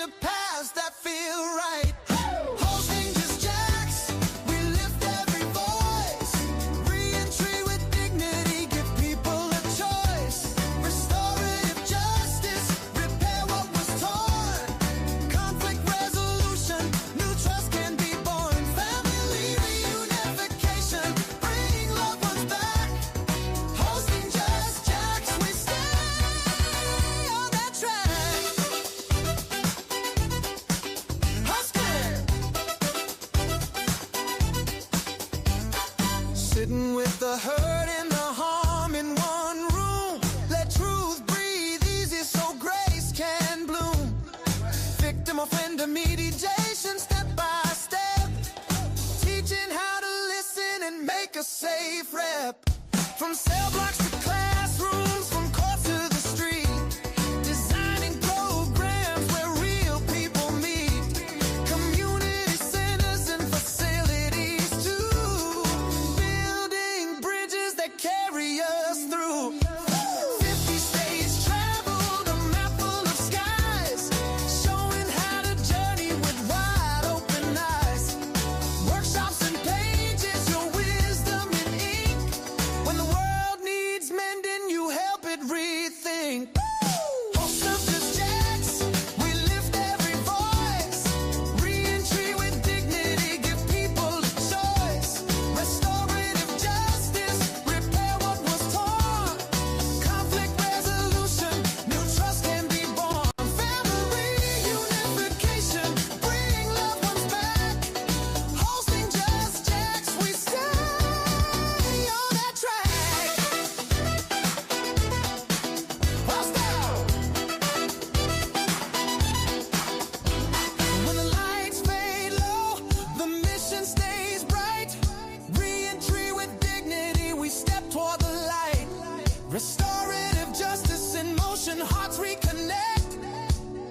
a past that feel right. Hosting just jacks, we lift every voice. Re-entry with dignity, give people a choice. Restorative justice, repair what was torn. Conflict resolution, new trust can be born. Family reunification, bring loved ones back. Hosting just jacks, we stay on that track. Sitting with the hurt and the harm in one room. Let truth breathe easy so grace can bloom. Victim offender mediation, step by step. Teaching how to listen and make a safe rep. From cell blocks to classrooms, from court to the street. Designing programs where real people meet. Community centers and facilities too. Building bridges that carry us through. 50 states traveled, a map full of skies. Showing how to journey with wide open eyes. Workshops and pages, your wisdom in ink. When the world needs mending, you help it rethink. Host of just jacks, we lift every voice. Re-entry with dignity, give people a choice. Restorative justice, repair what was torn. Conflict resolution, new trust can be born. Family reunification, bring loved ones back. Hosting just jacks, we stay on that track. Host out. When the lights fade low, the mission stays bright. Re-entry with dignity, we step toward the light. Restorative justice in motion, hearts reconnect.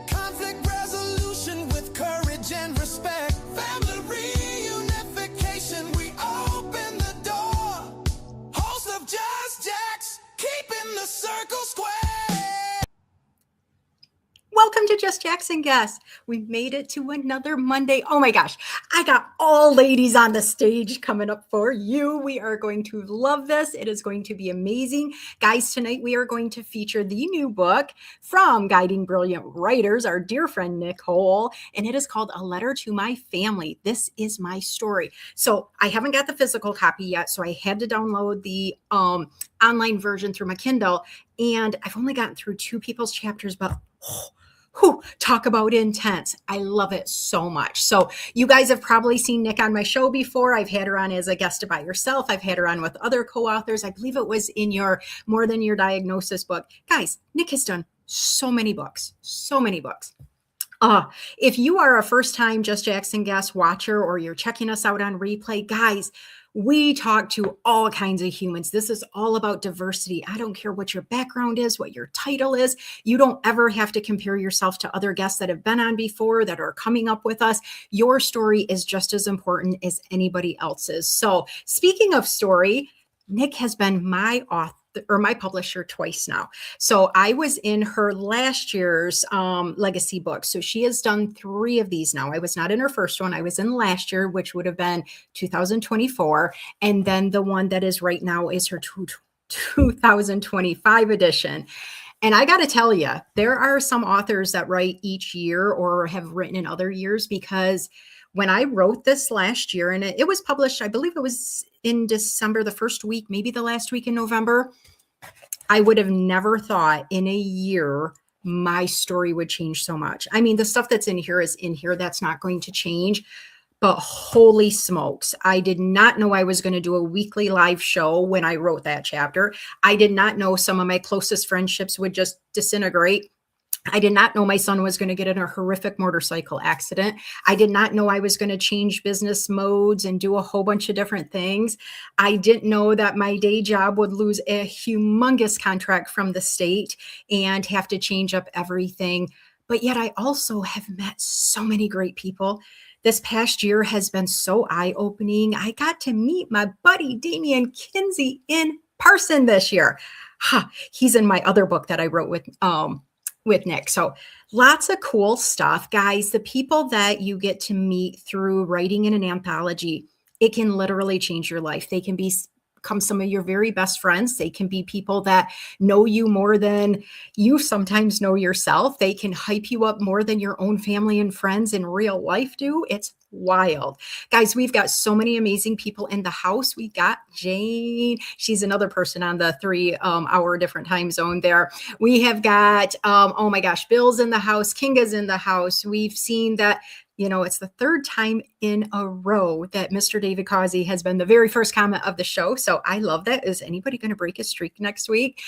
Conflict resolution with courage and respect. Family reunification, we open the door. Host of Just Jacks, keeping the circle square. Welcome to Just Jacks and Guests. We made it to another Monday. Oh my gosh, I got all ladies on the stage coming up for you. We are going to love this. It is going to be amazing. Guys, tonight we are going to feature the new book from Guiding Brilliant Writers, our dear friend Nicole, and it is called A Letter to My Family. This is my story. So I haven't got the physical copy yet, so I had to download the online version through my Kindle, and I've only gotten through 2 people's chapters, but talk about intense. I love it so much. So you guys have probably seen Nick on my show before. I've had her on as a guest by yourself. I've had her on with other co-authors. I believe it was in your More Than Your Diagnosis book. Guys, Nick has done so many books, so many books. If you are a first-time Just Jacks and Guests watcher or you're checking us out on replay, guys, we talk to all kinds of humans. This is all about diversity. I don't care what your background is, what your title is. You don't ever have to compare yourself to other guests that have been on before, that are coming up with us. Your story is just as important as anybody else's. So speaking of story, Nick has been my author or my publisher twice now. So I was in her last year's legacy book. So she has done 3 of these now. I was not in her first one. I was in last year, which would have been 2024. And then the one that is right now is her 2025 edition. And I got to tell you, there are some authors that write each year or have written in other years, because when I wrote this last year, and it was published, I believe it was in December, the first week, maybe the last week in November, I would have never thought in a year my story would change so much. I mean, the stuff that's in here is in here. That's not going to change. But holy smokes, I did not know I was going to do a weekly live show when I wrote that chapter. I did not know some of my closest friendships would just disintegrate. I did not know my son was going to get in a horrific motorcycle accident. I did not know I was going to change business modes and do a whole bunch of different things. I didn't know that my day job would lose a humongous contract from the state and have to change up everything. But yet I also have met so many great people. This past year has been so eye-opening. I got to meet my buddy Damian Kinsey in person this year. He's in my other book that I wrote with with Nick. So lots of cool stuff, guys. The people that you get to meet through writing in an anthology, it can literally change your life. They can become some of your very best friends. They can be people that know you more than you sometimes know yourself. They can hype you up more than your own family and friends in real life do. It's wild. Guys, we've got so many amazing people in the house. We got Jane. She's another person on the 3 hour different time zone there. We have got, oh my gosh, Bill's in the house. Kinga's in the house. We've seen that, it's the third time in a row that Mr. David Causey has been the very first comment of the show. So I love that. Is anybody going to break a streak next week?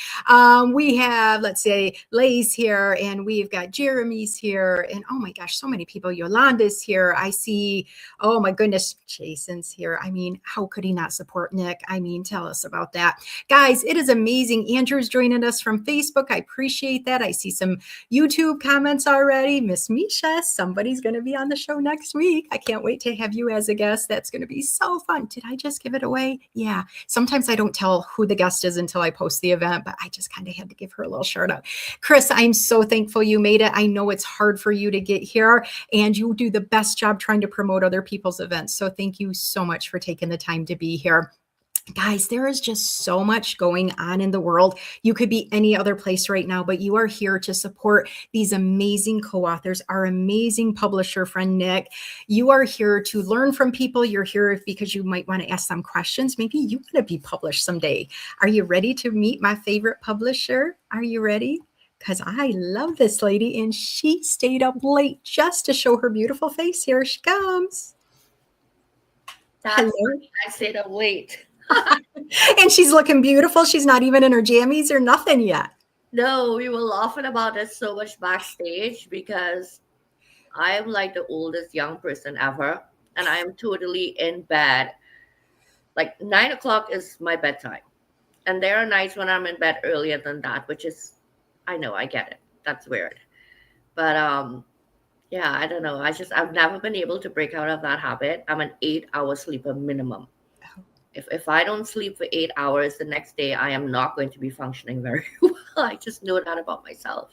We have, let's say, Lay's here, and we've got Jeremy's here. And oh my gosh, so many people. Yolanda's here. I see, oh my goodness, Jason's here. I mean, how could he not support Nick? I mean, tell us about that. Guys, it is amazing. Andrew's joining us from Facebook. I appreciate that. I see some YouTube comments already. Miss Misha, somebody's going to be on the show next week. I can't wait to have you as a guest. That's going to be so fun. Did I just give it away? Yeah. Sometimes I don't tell who the guest is until I post the event, but I just kind of had to give her a little shout out. Chris, I'm so thankful you made it. I know it's hard for you to get here, and you do the best job trying to promote other people's events. So thank you so much for taking the time to be here. Guys, there is just so much going on in the world. You could be any other place right now, but you are here to support these amazing co-authors, our amazing publisher friend, Nick. You are here to learn from people. You're here because you might want to ask some questions. Maybe you want to be published someday. Are you ready to meet my favorite publisher? Are you ready? Because I love this lady, and she stayed up late just to show her beautiful face. Here she comes. That's Hello. I stayed up late. And she's looking beautiful. She's not even in her jammies or nothing yet. No, we were laughing about it so much backstage because I am like the oldest young person ever, and I am totally in bed. Like 9 o'clock is my bedtime. And there are nights when I'm in bed earlier than that, which is, I know, I get it. That's weird. But yeah, I don't know. I've never been able to break out of that habit. I'm an 8-hour sleeper minimum. If I don't sleep for 8 hours the next day, I am not going to be functioning very well. I just know that about myself.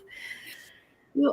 You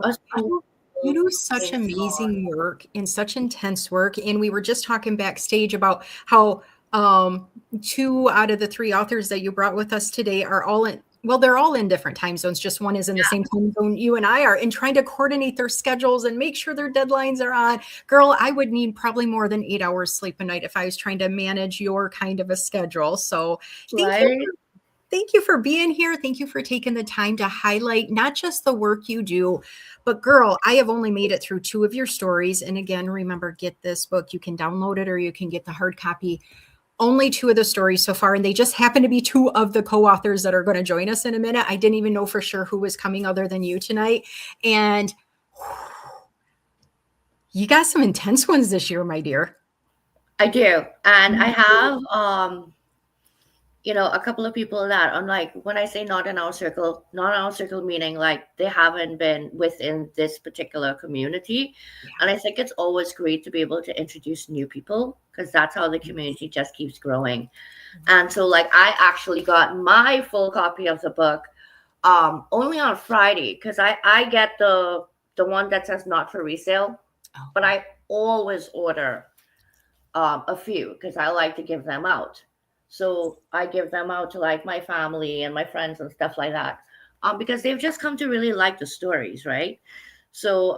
do such amazing work and such intense work. And we were just talking backstage about how 2 out of the 3 authors that you brought with us today are all in, well, they're all in different time zones. Just one is in the same time zone you and I are, and trying to coordinate their schedules and make sure their deadlines are on. Girl, I would need probably more than 8 hours sleep a night if I was trying to manage your kind of a schedule. So thank you for being here. Thank you for taking the time to highlight not just the work you do, but girl, I have only made it through 2 of your stories. And again, remember, get this book. You can download it or you can get the hard copy. Only 2 of the stories so far, and they just happen to be 2 of the co-authors that are going to join us in a minute. I didn't even know for sure who was coming other than you tonight. And you got some intense ones this year, my dear. I do. And I have a couple of people that I'm like, when I say not in our circle meaning like they haven't been within this particular community. Yeah. And I think it's always great to be able to introduce new people because that's how the community just keeps growing. Mm-hmm. And so like I actually got my full copy of the book only on Friday because I get the one that says not for resale, but I always order a few because I like to give them out. So I give them out to like my family and my friends and stuff like that because they've just come to really like the stories, right? So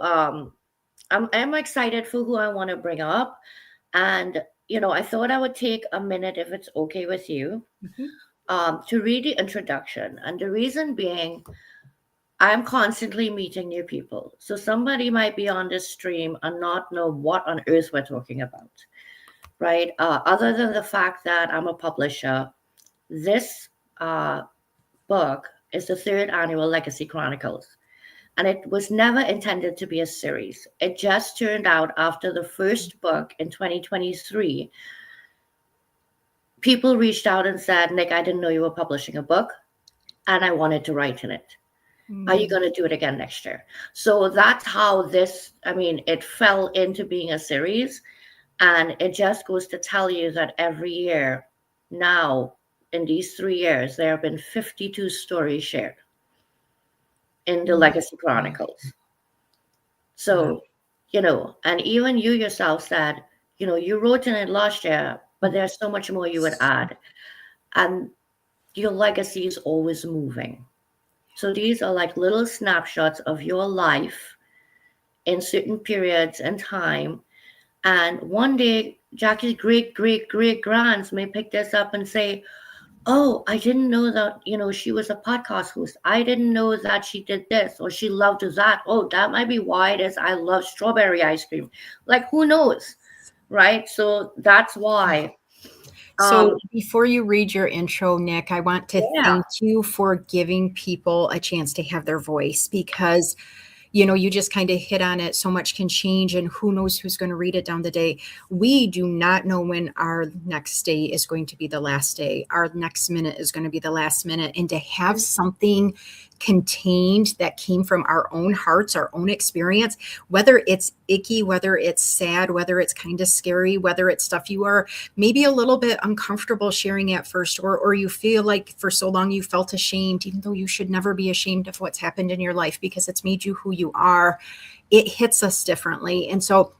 I'm excited for who I want to bring up. And, I thought I would take a minute, if it's okay with you, to read the introduction. And the reason being, I'm constantly meeting new people. So somebody might be on this stream and not know what on earth we're talking about. Right. Other than the fact that I'm a publisher, this book is the 3rd annual Legacy Chronicles, and it was never intended to be a series. It just turned out after the first book in 2023, people reached out and said, Nick, I didn't know you were publishing a book, and I wanted to write in it. Are you going to do it again next year? So that's how it fell into being a series. And it just goes to tell you that every year now, in these 3 years, there have been 52 stories shared in the Legacy Chronicles. So, and even you yourself said, you wrote in it last year, but there's so much more you would add. And your legacy is always moving. So these are like little snapshots of your life in certain periods and time. And one day, Jackie's great, great, great grands may pick this up and say, oh, I didn't know that, she was a podcast host. I didn't know that she did this or she loved that. Oh, that might be why it is I love strawberry ice cream. Like, who knows? Right. So that's why. So before you read your intro, Nick, I want to Yeah. thank you for giving people a chance to have their voice, because you just kind of hit on it. So much can change, and who knows who's going to read it down the day. We do not know when our next day is going to be the last day. Our next minute is going to be the last minute. And to have something contained that came from our own hearts, our own experience, whether it's icky, whether it's sad, whether it's kind of scary, whether it's stuff you are maybe a little bit uncomfortable sharing at first, or you feel like for so long you felt ashamed, even though you should never be ashamed of what's happened in your life because it's made you who you are. It hits us differently. And so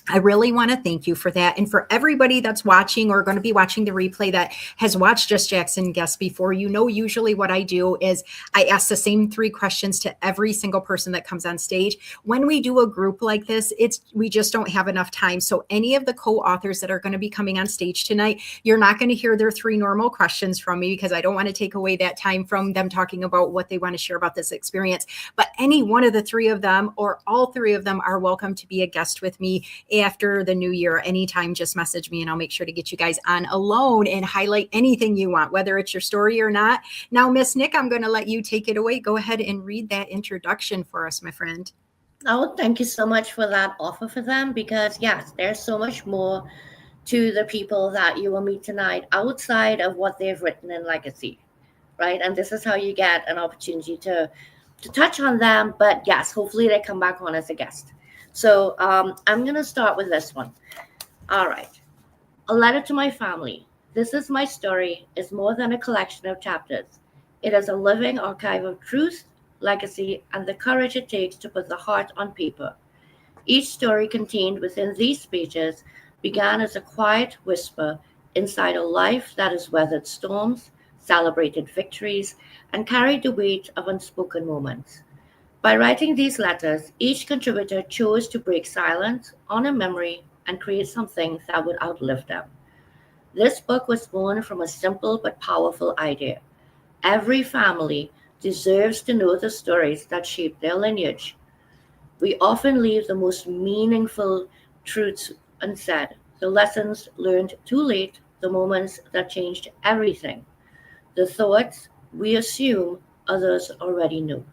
I really want to thank you for that. And for everybody that's watching or going to be watching the replay that has watched Just Jackson Guest before, usually what I do is I ask the same 3 questions to every single person that comes on stage. When we do a group like this, we just don't have enough time. So any of the co-authors that are going to be coming on stage tonight, you're not going to hear their 3 normal questions from me, because I don't want to take away that time from them talking about what they want to share about this experience. But any one of the 3 of them, or all 3 of them, are welcome to be a guest with me after the new year. Anytime, just message me and I'll make sure to get you guys on alone and highlight anything you want, whether it's your story or not. Now, Miss Nick, I'm going to let you take it away. Go ahead and read that introduction for us, my friend. Oh, thank you so much for that offer for them, because yes, there's so much more to the people that you will meet tonight outside of what they've written in Legacy, right? And this is how you get an opportunity to touch on them. But yes, hopefully they come back on as a guest. So I'm going to start with this one. All right. A letter to my family. This is my story is more than a collection of chapters. It is a living archive of truth, legacy, and the courage it takes to put the heart on paper. Each story contained within these pages began as a quiet whisper inside a life that has weathered storms, celebrated victories, and carried the weight of unspoken moments. By writing these letters, each contributor chose to break silence, honor memory, and create something that would outlive them. This book was born from a simple but powerful idea. Every family deserves to know the stories that shaped their lineage. We often leave the most meaningful truths unsaid, the lessons learned too late, the moments that changed everything, the thoughts we assume others already knew.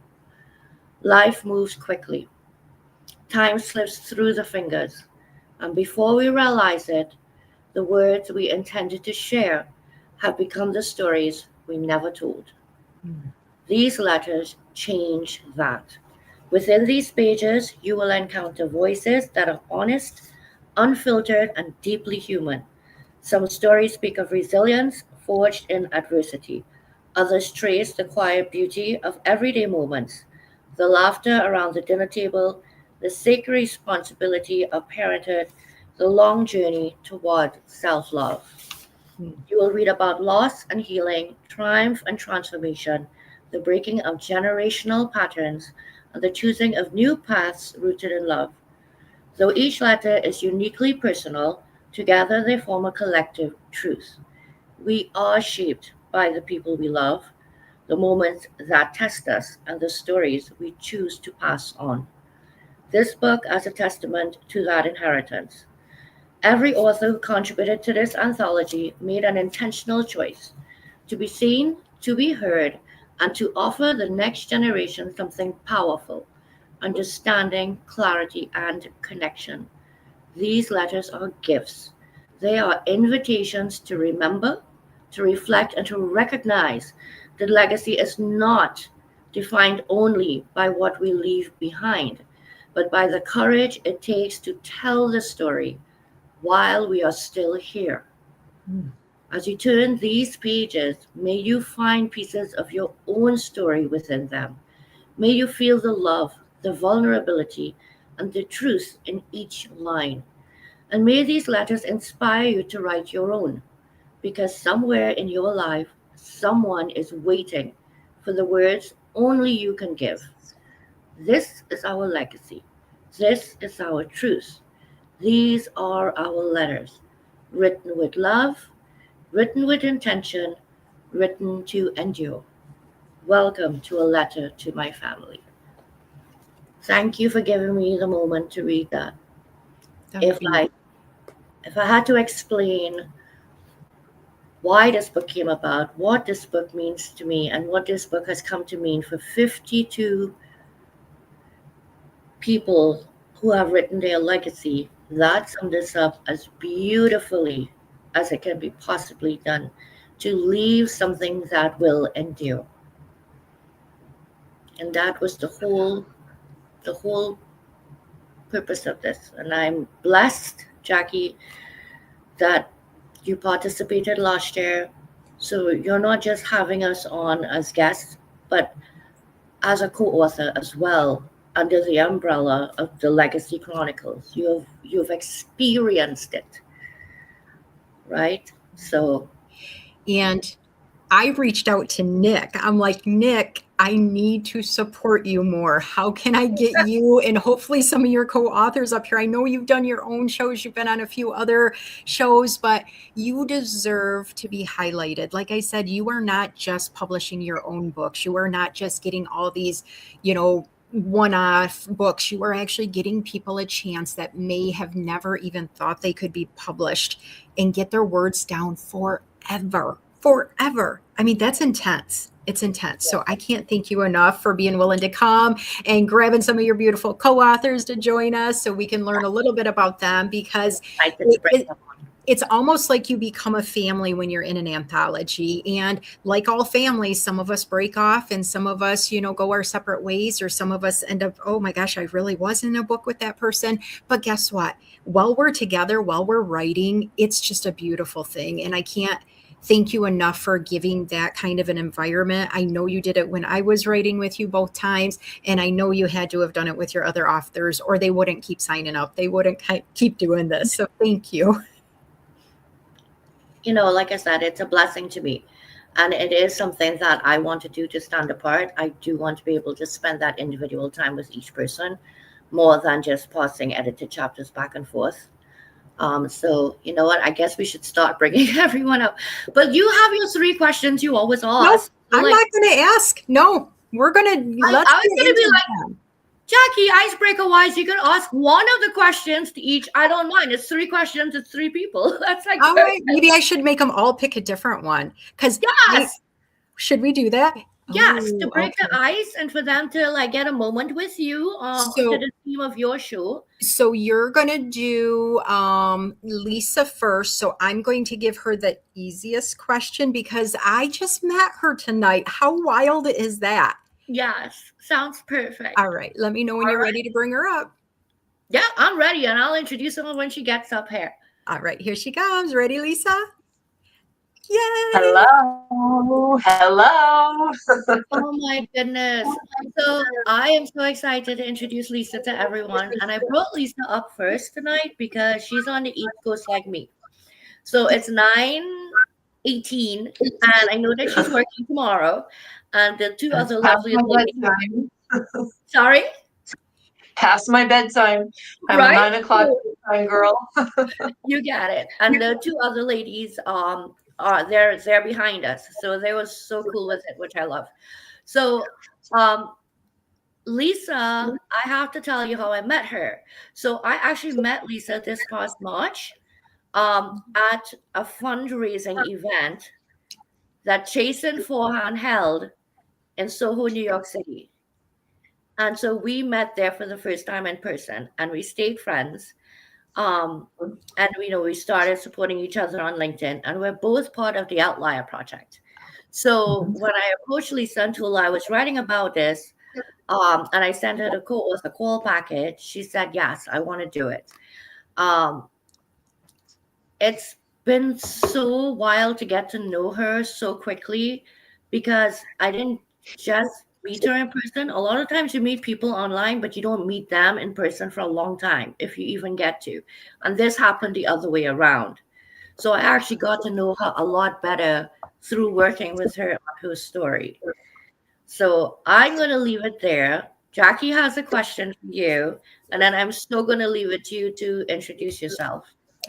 Life moves quickly. Time slips through the fingers, and before we realize it, the words we intended to share have become the stories we never told. These letters change that. Within these pages, you will encounter voices that are honest, unfiltered, and deeply human. Some stories speak of resilience forged in adversity. Others trace the quiet beauty of everyday moments, the laughter around the dinner table, the sacred responsibility of parenthood, the long journey toward self love. You will read about loss and healing, triumph and transformation, the breaking of generational patterns, and the choosing of new paths rooted in love. Though each letter is uniquely personal, together they form a collective truth. We are shaped by the people we love, the moments that test us, and the stories we choose to pass on. This book is a testament to that inheritance. Every author who contributed to this anthology made an intentional choice to be seen, to be heard, and to offer the next generation something powerful: understanding, clarity, and connection. These letters are gifts. They are invitations to remember, to reflect, and to recognize that legacy is not defined only by what we leave behind, but by the courage it takes to tell the story while we are still here. As you turn these pages, may you find pieces of your own story within them. May you feel the love, the vulnerability, and the truth in each line. And may these letters inspire you to write your own, because somewhere in your life, someone is waiting for the words only you can give. This is our legacy. This is our truth. These are our letters, written with love, written with intention, written to endure. Welcome to a letter to my family. Thank you for giving me the moment to read that. That was If beautiful. I if I had to explain why this book came about, what this book means to me, and what this book has come to mean for 52 people who have written their legacy, that sums this up as beautifully as it can be possibly done, to leave something that will endure. And that was the whole purpose of this. And I'm blessed, Jackie, that you participated last year. So you're not just having us on as guests, but as a co-author as well under the umbrella of the Legacy Chronicles. You've experienced it, right? So And I reached out to Nick. I'm like, Nick, I need to support you more. How can I get you and hopefully some of your co-authors up here? I know you've done your own shows. You've been on a few other shows, but you deserve to be highlighted. Like I said, you are not just publishing your own books. You are not just getting all these, one-off books. You are actually getting people a chance that may have never even thought they could be published and get their words down forever. I mean, that's intense. It's intense. So I can't thank you enough for being willing to come and grabbing some of your beautiful co-authors to join us so we can learn a little bit about them, because excited to bring them on. it's almost like you become a family when you're in an anthology. And like all families, some of us break off and some of us, go our separate ways, or some of us end up, oh my gosh, I really was in a book with that person. But guess what? While we're together, while we're writing, it's just a beautiful thing. And I can't thank you enough for giving that kind of an environment. I know you did it when I was writing with you both times, and I know you had to have done it with your other authors, or they wouldn't keep signing up. They wouldn't keep doing this. So thank you. Like I said, it's a blessing to me. And it is something that I want to do to stand apart. I do want to be able to spend that individual time with each person more than just passing edited chapters back and forth. So you know what? I guess we should start bringing everyone up. But you have your 3 questions you always Nope, ask. I'm Like, not going to ask. No, we're going to I let's was get gonna be into like, them. Jackie, icebreaker wise, you can ask one of the questions to each. I don't mind. It's 3 questions. It's 3 people. That's like All perfect. right, maybe I should make them all pick a different one. Because Yes. should we do that? Yes, to Oh, break okay. the ice and for them to like get a moment with you to So, the theme of your show. so you're gonna do Lisa first. So I'm going to give her the easiest question because I just met her tonight. How wild is that? Yes, sounds perfect. All right, let me know when All you're right. ready to bring her up. Yeah, I'm ready, and I'll introduce her when she gets up here. All right, here she comes. Ready, Lisa? Yay! Hello. Hello. Oh my goodness. So I am so excited to introduce Lisa to everyone. And I brought Lisa up first tonight because she's on the East Coast like me. So it's 9:18, and I know that she's working tomorrow. And the two other Past lovely my ladies. bedtime. Sorry? Past my bedtime. I'm a Right? 9 o'clock bedtime girl. You got it. And the two other ladies are they're behind us. So they were so cool with it, which I love. So Lisa, I have to tell you how I met her. So I actually met Lisa this past March at a fundraising event that Jason Forehand held in Soho, New York City. And so we met there for the first time in person, and we stayed friends. And we started supporting each other on LinkedIn, and we're both part of the Outlier Project. So when I approached Lisa and told her I was writing about this, and I sent her the call package, she said, yes, I want to do it. It's been so wild to get to know her so quickly, because I didn't just meet her in person. A lot of times you meet people online, but you don't meet them in person for a long time, if you even get to. And this happened the other way around. So I actually got to know her a lot better through working with her on her story. So I'm going to leave it there. Jackie has a question for you, and then I'm still going to leave it to you to introduce yourself.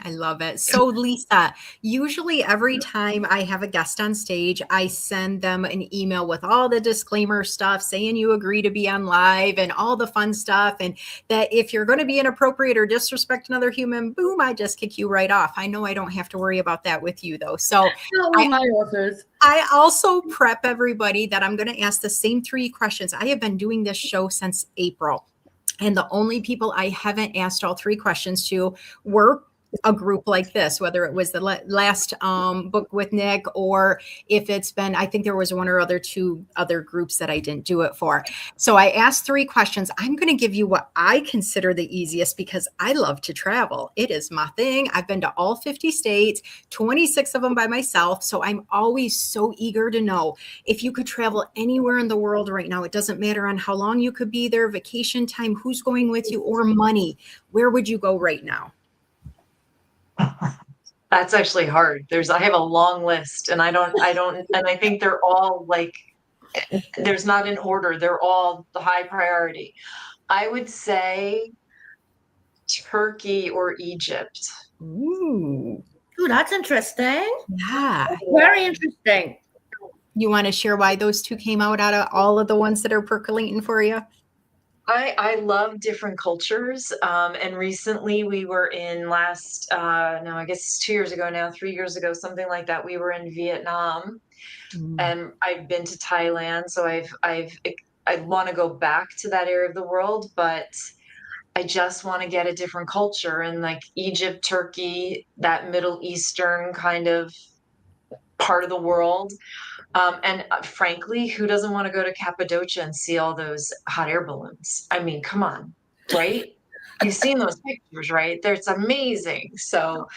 I love it. So, Lisa, usually every time I have a guest on stage, I send them an email with all the disclaimer stuff saying you agree to be on live and all the fun stuff. And that if you're going to be inappropriate or disrespect another human, boom, I just kick you right off. I know I don't have to worry about that with you, though. So, Not with my authors. I also prep everybody that I'm going to ask the same 3 questions. I have been doing this show since April. And the only people I haven't asked all 3 questions to were a group like this, whether it was the last book with Nick, or if it's been, I think there was 1 or other 2 other groups that I didn't do it for. So I asked 3 questions. I'm going to give you what I consider the easiest because I love to travel. It is my thing. I've been to all 50 states, 26 of them by myself. So I'm always so eager to know if you could travel anywhere in the world right now. It doesn't matter on how long you could be there, vacation time, who's going with you, or money. Where would you go right now? That's actually hard. I have a long list, and I think they're all like, there's not an order. They're all the high priority. I would say Turkey or Egypt. Ooh, Ooh, that's interesting. yeah. Very interesting. You want to share why those 2 came out of all of the ones that are percolating for you? I love different cultures. And recently we were in no, I guess it's 2 years ago now, 3 years ago, something like that. We were in Vietnam, and I've been to Thailand. So I want to go back to that area of the world, but I just want to get a different culture, and like Egypt, Turkey, that Middle Eastern kind of part of the world. And frankly, who doesn't want to go to Cappadocia and see all those hot air balloons? I mean, come on, right? You've seen those pictures, right? It's amazing. So,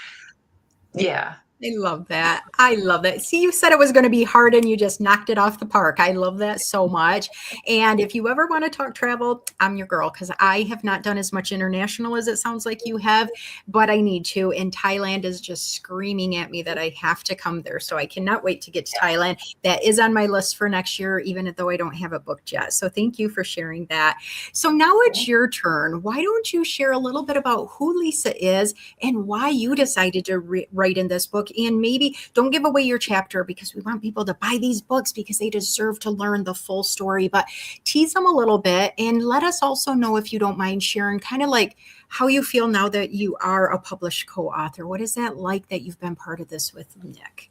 yeah. I love that. I love that. See, you said it was going to be hard and you just knocked it off the park. I love that so much. And if you ever want to talk travel, I'm your girl because I have not done as much international as it sounds like you have, but I need to. And Thailand is just screaming at me that I have to come there. So I cannot wait to get to Thailand. That is on my list for next year, even though I don't have it booked yet. So thank you for sharing that. So now it's your turn. Why don't you share a little bit about who Lisa is and why you decided to write in this book? And maybe don't give away your chapter because we want people to buy these books because they deserve to learn the full story, but tease them a little bit and let us also know, if you don't mind sharing, kind of like how you feel now that you are a published co-author. What is that like that you've been part of this with Nick?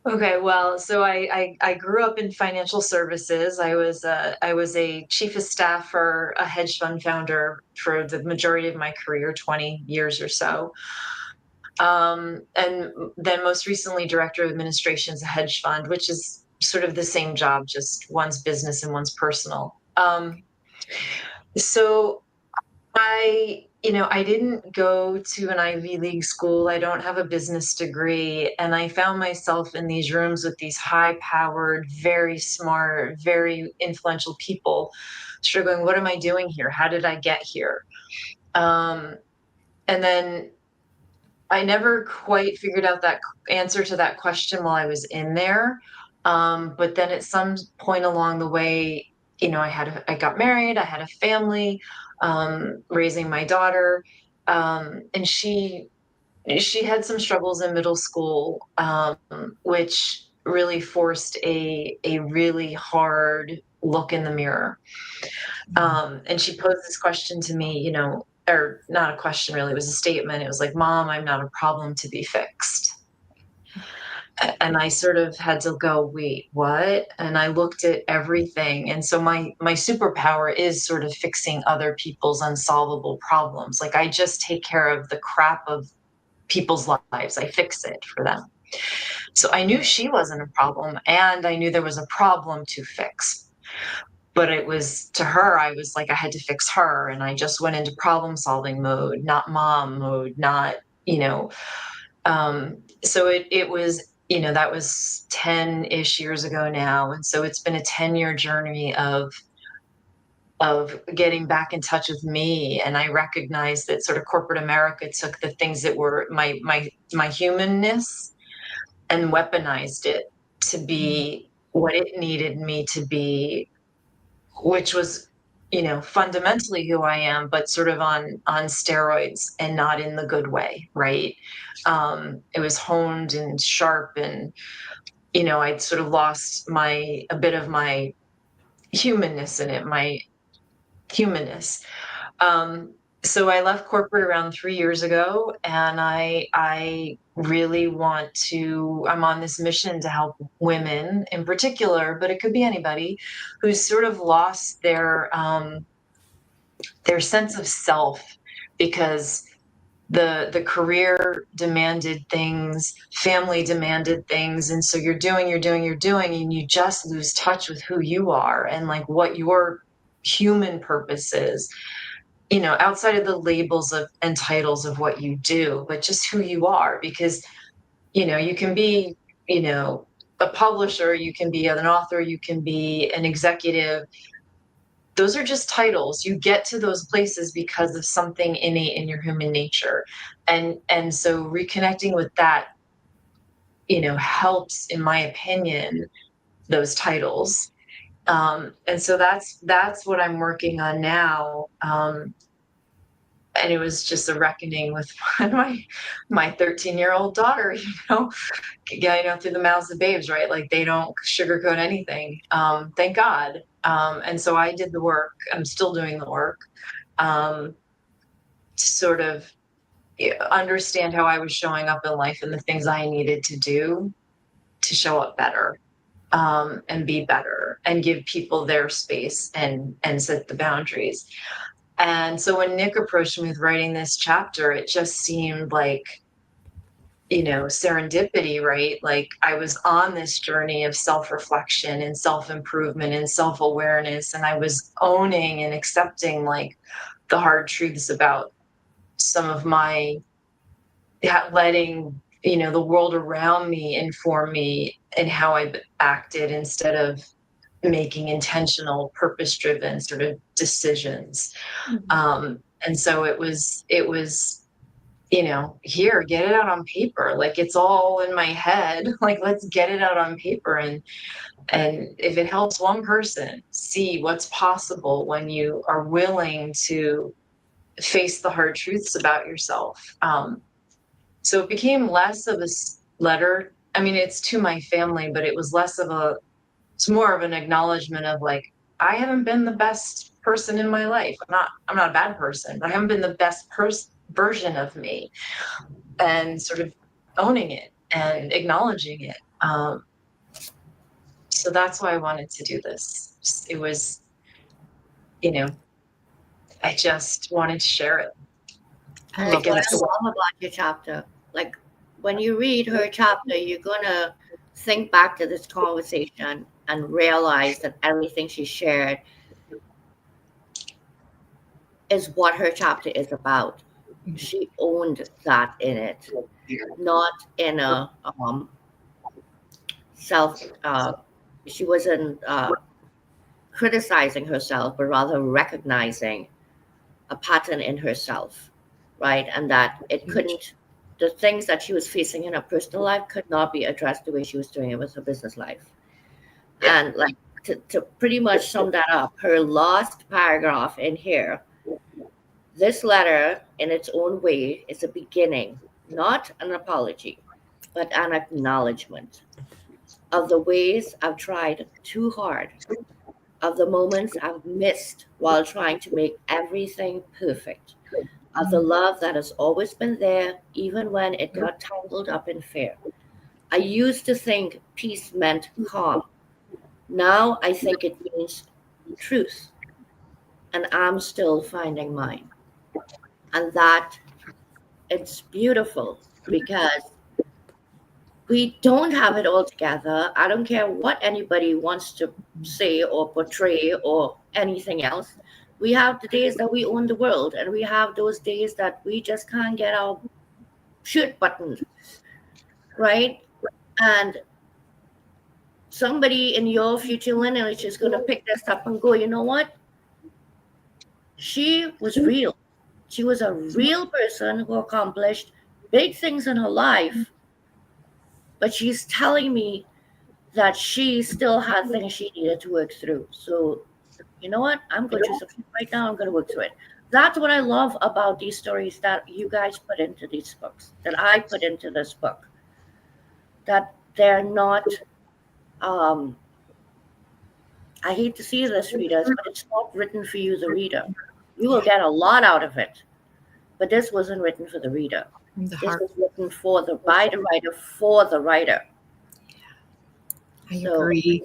Okay, well, so I grew up in financial services. I was a chief of staff for a hedge fund founder for the majority of my career, 20 years or so. And then most recently, director of administrations, a hedge fund, which is sort of the same job, just one's business and one's personal. So I didn't go to an Ivy League school. I don't have a business degree. And I found myself in these rooms with these high powered, very smart, very influential people, sort of going, what am I doing here? How did I get here? And then I never quite figured out that answer to that question while I was in there. But then at some point along the way, I got married, I had a family, raising my daughter, and she had some struggles in middle school, which really forced a really hard look in the mirror. And she posed this question to me, or not a question really, it was a statement. It was like, Mom, I'm not a problem to be fixed. And I sort of had to go, wait, what? And I looked at everything. And so my superpower is sort of fixing other people's unsolvable problems. Like I just take care of the crap of people's lives. I fix it for them. So I knew she wasn't a problem, and I knew there was a problem to fix. But it was, to her, I was like, I had to fix her. And I just went into problem solving mode, not mom mode, not, so it was that was 10-ish years ago now. And so it's been a 10-year journey of getting back in touch with me. And I recognized that sort of corporate America took the things that were my humanness and weaponized it to be what it needed me to be, which was, fundamentally who I am, but sort of on steroids and not in the good way, right? It was honed and sharp, and I'd sort of lost a bit of my humanness in it, my humanness. Um, so I left corporate around 3 years ago, and I really I'm on this mission to help women in particular, but it could be anybody who's sort of lost their sense of self because the career demanded things, family demanded things, and so you're doing, and you just lose touch with who you are and like what your human purpose is, outside of the labels of and titles of what you do, but just who you are. Because you can be, a publisher, you can be an author, you can be an executive. Those are just titles. You get to those places because of something innate in your human nature. And so reconnecting with that, helps, in my opinion, those titles. And so that's what I'm working on now. And it was just a reckoning with my 13-year-old daughter, through the mouths of babes, right? Like, they don't sugarcoat anything. Thank God. And so I did the work. I'm still doing the work, to sort of understand how I was showing up in life and the things I needed to do to show up better, and be better and give people their space and set the boundaries. And so when Nick approached me with writing this chapter, it just seemed like, serendipity, right? Like, I was on this journey of self-reflection and self-improvement and self-awareness, and I was owning and accepting like the hard truths about some of my letting the world around me inform me and how I acted, instead of making intentional, purpose-driven sort of decisions. And so it was here, get it out on paper. Like, it's all in my head. Like, let's get it out on paper. And if it helps one person see what's possible when you are willing to face the hard truths about yourself. So it became less of a letter. I mean, it's to my family, but it was it's more of an acknowledgement of like, I haven't been the best person in my life. I'm not a bad person, but I haven't been the best version of me, and sort of owning it and acknowledging it. So that's why I wanted to do this. It was, I just wanted to share it. And it's what I love about your chapter. Like, when you read her chapter, you're gonna think back to this conversation and realize that everything she shared is what her chapter is about. She owned that in it, not in a self. She wasn't criticizing herself, but rather recognizing a pattern in herself, right? And that it couldn't, the things that she was facing in her personal life could not be addressed the way she was doing it with her business life. And like, to pretty much sum that up, her last paragraph in here, this letter in its own way is a beginning, not an apology, but an acknowledgement of the ways I've tried too hard, of the moments I've missed while trying to make everything perfect, of the love that has always been there, even when it got tangled up in fear. I used to think peace meant calm. Now I think it means truth, and I'm still finding mine. And that, it's beautiful, because we don't have it all together. I don't care what anybody wants to say or portray or anything else. We have the days that we own the world, and we have those days that we just can't get our shirt buttoned, right? And somebody in your future lineage is going to pick this up and go, you know what? She was real. She was a real person who accomplished big things in her life, but she's telling me that she still had things she needed to work through. So, you know what? I'm going through something right now. I'm going to work through it. That's what I love about these stories that you guys put into these books, that I put into this book, that they're not, um, I hate to see this, readers, but it's not written for you, the reader. You will get a lot out of it, but this wasn't written for the reader. From the This heart. was written by the writer for the writer. I So agree.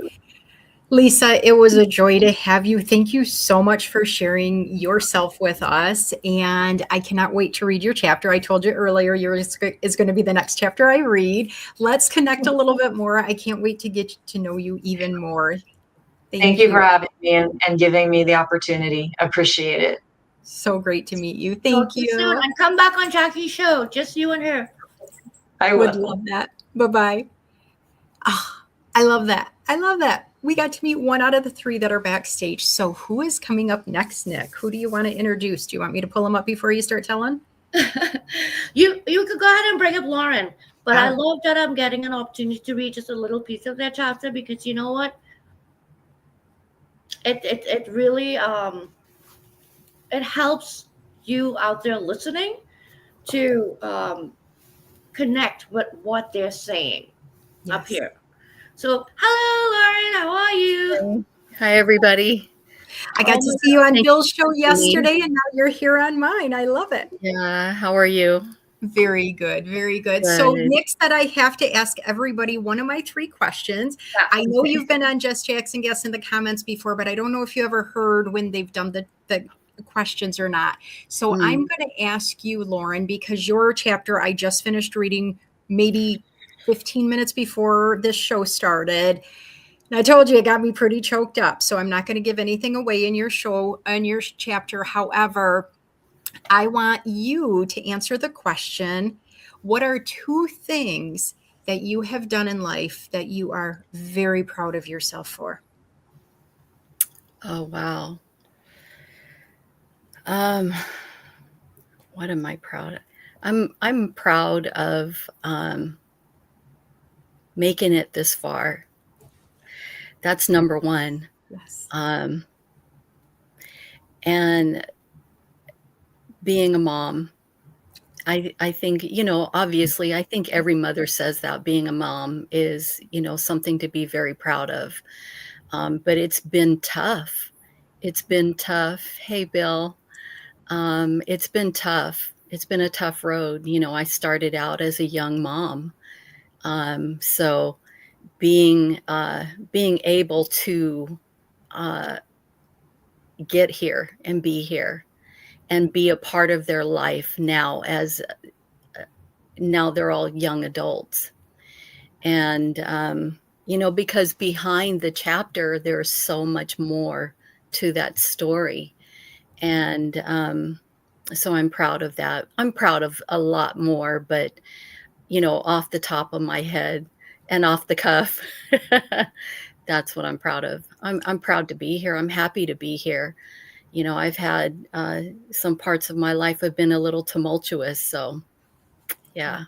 Lisa, it was a joy to have you. Thank you so much for sharing yourself with us. And I cannot wait to read your chapter. I told you earlier, yours is going to be the next chapter I read. Let's connect a little bit more. I can't wait to get to know you even more. Thank Thank you for you. having me and giving me the opportunity. Appreciate it. So great to meet you. talk Thank to you soon, you. and come back on Jackie's show, just you and her. I Would will. love that. Bye bye. Oh, I love that. I love that. We got to meet one out of the three that are backstage. So who is coming up next, Nick? Who do you want to introduce? Do you want me to pull them up before you start telling? You could go ahead and bring up Lauren, but I Oh. love that I'm getting an opportunity to read just a little piece of their chapter, because you know what? It really it helps you out there listening to connect with what they're saying up Yes. here. So, hello, Lauren. How are you? Hi, everybody. I got Oh to my see you on Thank Bill's you show for having me. yesterday, and now you're here on mine. I love it. Yeah, how are you? Very good. Very good. So, Good. Nick said I have to ask everybody one of my three questions. God. I know you've been on Just Jackson Guess in the comments before, but I don't know if you ever heard when they've done the questions or not. So, I'm Mm. going to ask you, Lauren, because your chapter I just finished reading maybe 15 minutes before this show started. And I told you it got me pretty choked up. So, I'm not going to give anything away in your show, in your chapter. However, I want you to answer the question, what are two things that you have done in life that you are very proud of yourself for? Oh, wow. Um, what am I proud of? I'm proud of making it this far. That's number one. Yes. Um, and being a mom. I think, obviously, I think every mother says that being a mom is, something to be very proud of. But it's been tough. It's been tough. Hey, Bill. It's been tough. It's been a tough road. I started out as a young mom. So being able to uh, get here and be a part of their life now, as now they're all young adults. And, because behind the chapter, there's so much more to that story. And so I'm proud of that. I'm proud of a lot more, but, off the top of my head and off the cuff, that's what I'm proud of. I'm proud to be here. I'm happy to be here. I've had some parts of my life have been a little tumultuous. So, yeah.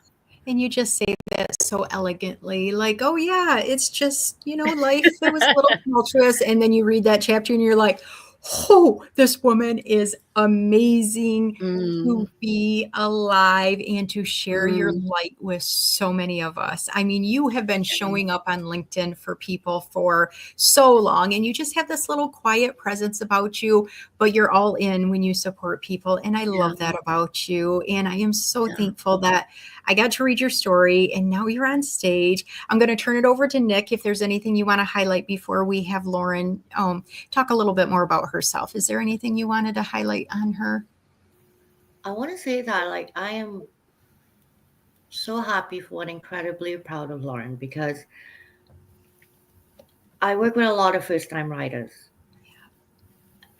And you just say that so elegantly, like, oh, yeah, it's just, life that was a little tumultuous. And then you read that chapter and you're like, oh, this woman is amazing Mm, to be alive and to share your mm, light with so many of us. I mean, you have been showing up on LinkedIn for people for so long, and you just have this little quiet presence about you, but you're all in when you support people. And I yeah, love that about you. And I am so yeah. thankful that I got to read your story and now you're on stage. I'm going to turn it over to Nick if there's anything you want to highlight before we have Lauren talk a little bit more about herself. Is there anything you wanted to highlight on her? I want to say that, like, I am so happy for and incredibly proud of Lauren, because I work with a lot of first time writers.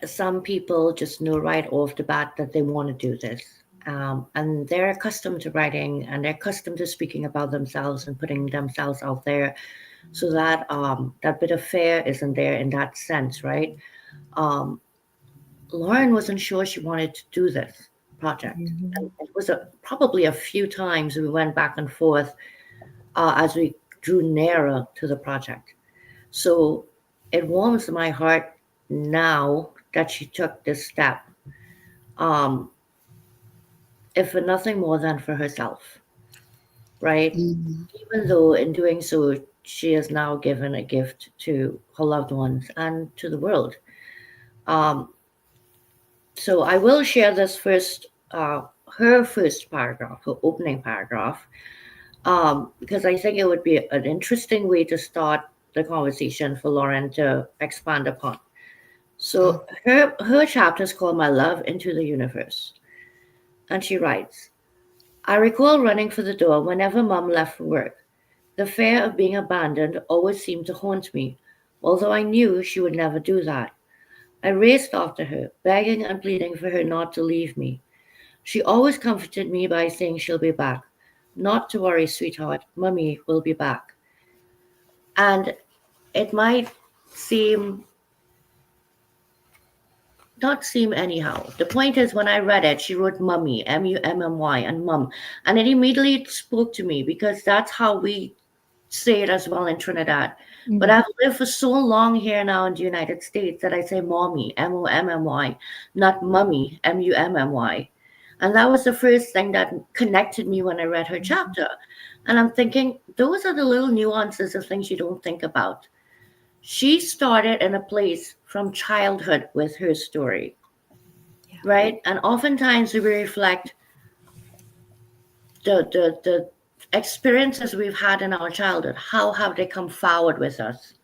Some people just know right off the bat that they want to do this. And they're accustomed to writing, and they're accustomed to speaking about themselves and putting themselves out there, so that that bit of fear isn't there in that sense, right? um, Lauren wasn't sure she wanted to do this project. And Mhm. it was probably a few times we went back and forth as we drew nearer to the project. So it warms my heart now that she took this step, um, if for nothing more than for herself, right? Mhm. Even though in doing so, she has now given a gift to her loved ones and to the world. Um, so I will share this first, her first paragraph, her opening paragraph, because I think it would be an interesting way to start the conversation for Lauren to expand upon. So her chapter is called "My Love into the Universe," and she writes, "I recall running for the door whenever Mom left for work. The fear of being abandoned always seemed to haunt me, although I knew she would never do that. I raced after her, begging and pleading for her not to leave me. She always comforted me by saying she'll be back. Not to worry, sweetheart, Mummy will be back." And it might seem not seem anyhow. The point is, when I read it, she wrote Mummy, Mummy, and Mum. And it immediately spoke to me because that's how we say it as well in Trinidad. But Mhm. I've lived for so long here now in the United States that I say Mommy, Mummy, not Mummy, Mummy. And that was the first thing that connected me when I read her chapter. And I'm thinking, those are the little nuances of things you don't think about. She started in a place from childhood with her story, Yeah. right? And oftentimes we reflect the experiences we've had in our childhood. How have they come forward with us?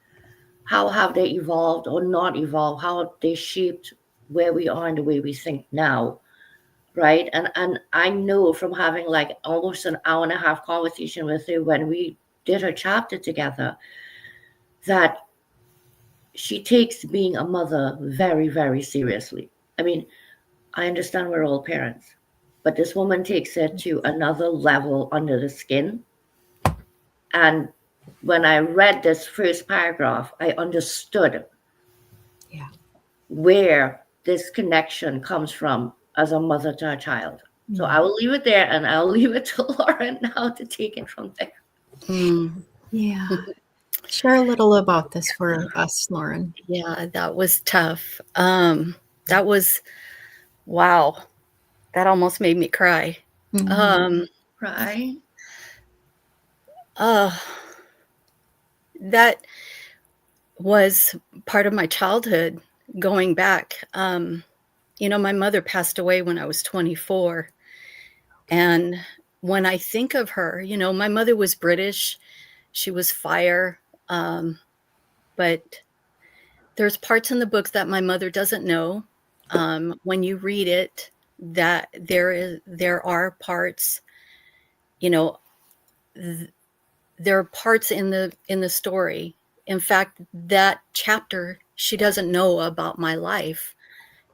How have they evolved or not evolved? How have they shaped where we are and the way we think now, right? And I know from having like almost an hour and a half conversation with her when we did her chapter together, that she takes being a mother very, very seriously. I mean, I understand we're all parents, but this woman takes it to another level under the skin. And when I read this first paragraph, I understood Yeah. where this connection comes from as a mother to a child. So I will leave it there and I'll leave it to Lauren now to take it from there. Mm. Yeah. Share a little about this for us, Lauren. Yeah, that was tough. That was wow. That almost made me cry. Mhm. Um, Right? uh, that was part of my childhood going back. My mother passed away when I was 24. And when I think of her, my mother was British. She was fire. Um, but there's parts in the book that my mother doesn't know. When you read it, that there are parts, you know, th- there are parts in the story. In fact, that chapter, she doesn't know about my life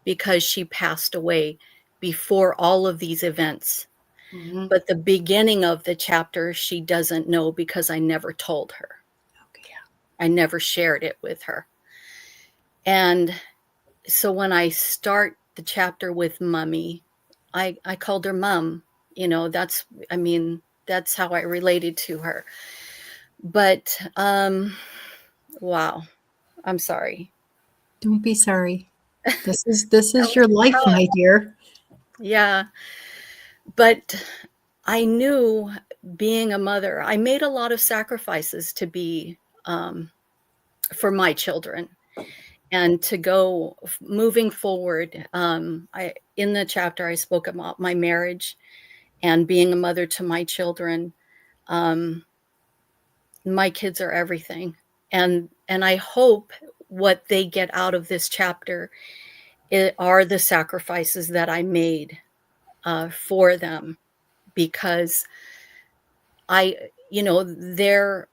because she passed away before all of these events. Mm-hmm. But the beginning of the chapter, she doesn't know because I never told her. Okay. I never shared it with her. And so when I start the chapter with Mummy, I called her Mum. That's how I related to her. But wow, I'm sorry. Don't be sorry. This is That your was life, tough. my dear. Yeah, but I knew being a mother, I made a lot of sacrifices to be for my children and to go moving forward. I in the chapter I spoke about my marriage and being a mother to my children. Um, my kids are everything, and I hope what they get out of this chapter are the sacrifices that I made for them, because their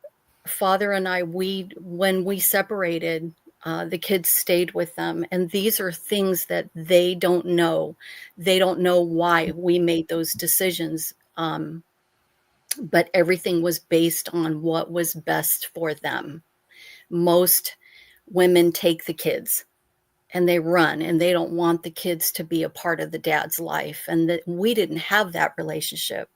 father and I, when we separated, The kids stayed with them. And these are things that they don't know. They don't know why we made those decisions. But everything was based on what was best for them. Most women take the kids and they run, and they don't want the kids to be a part of the dad's life. And that we didn't have that relationship.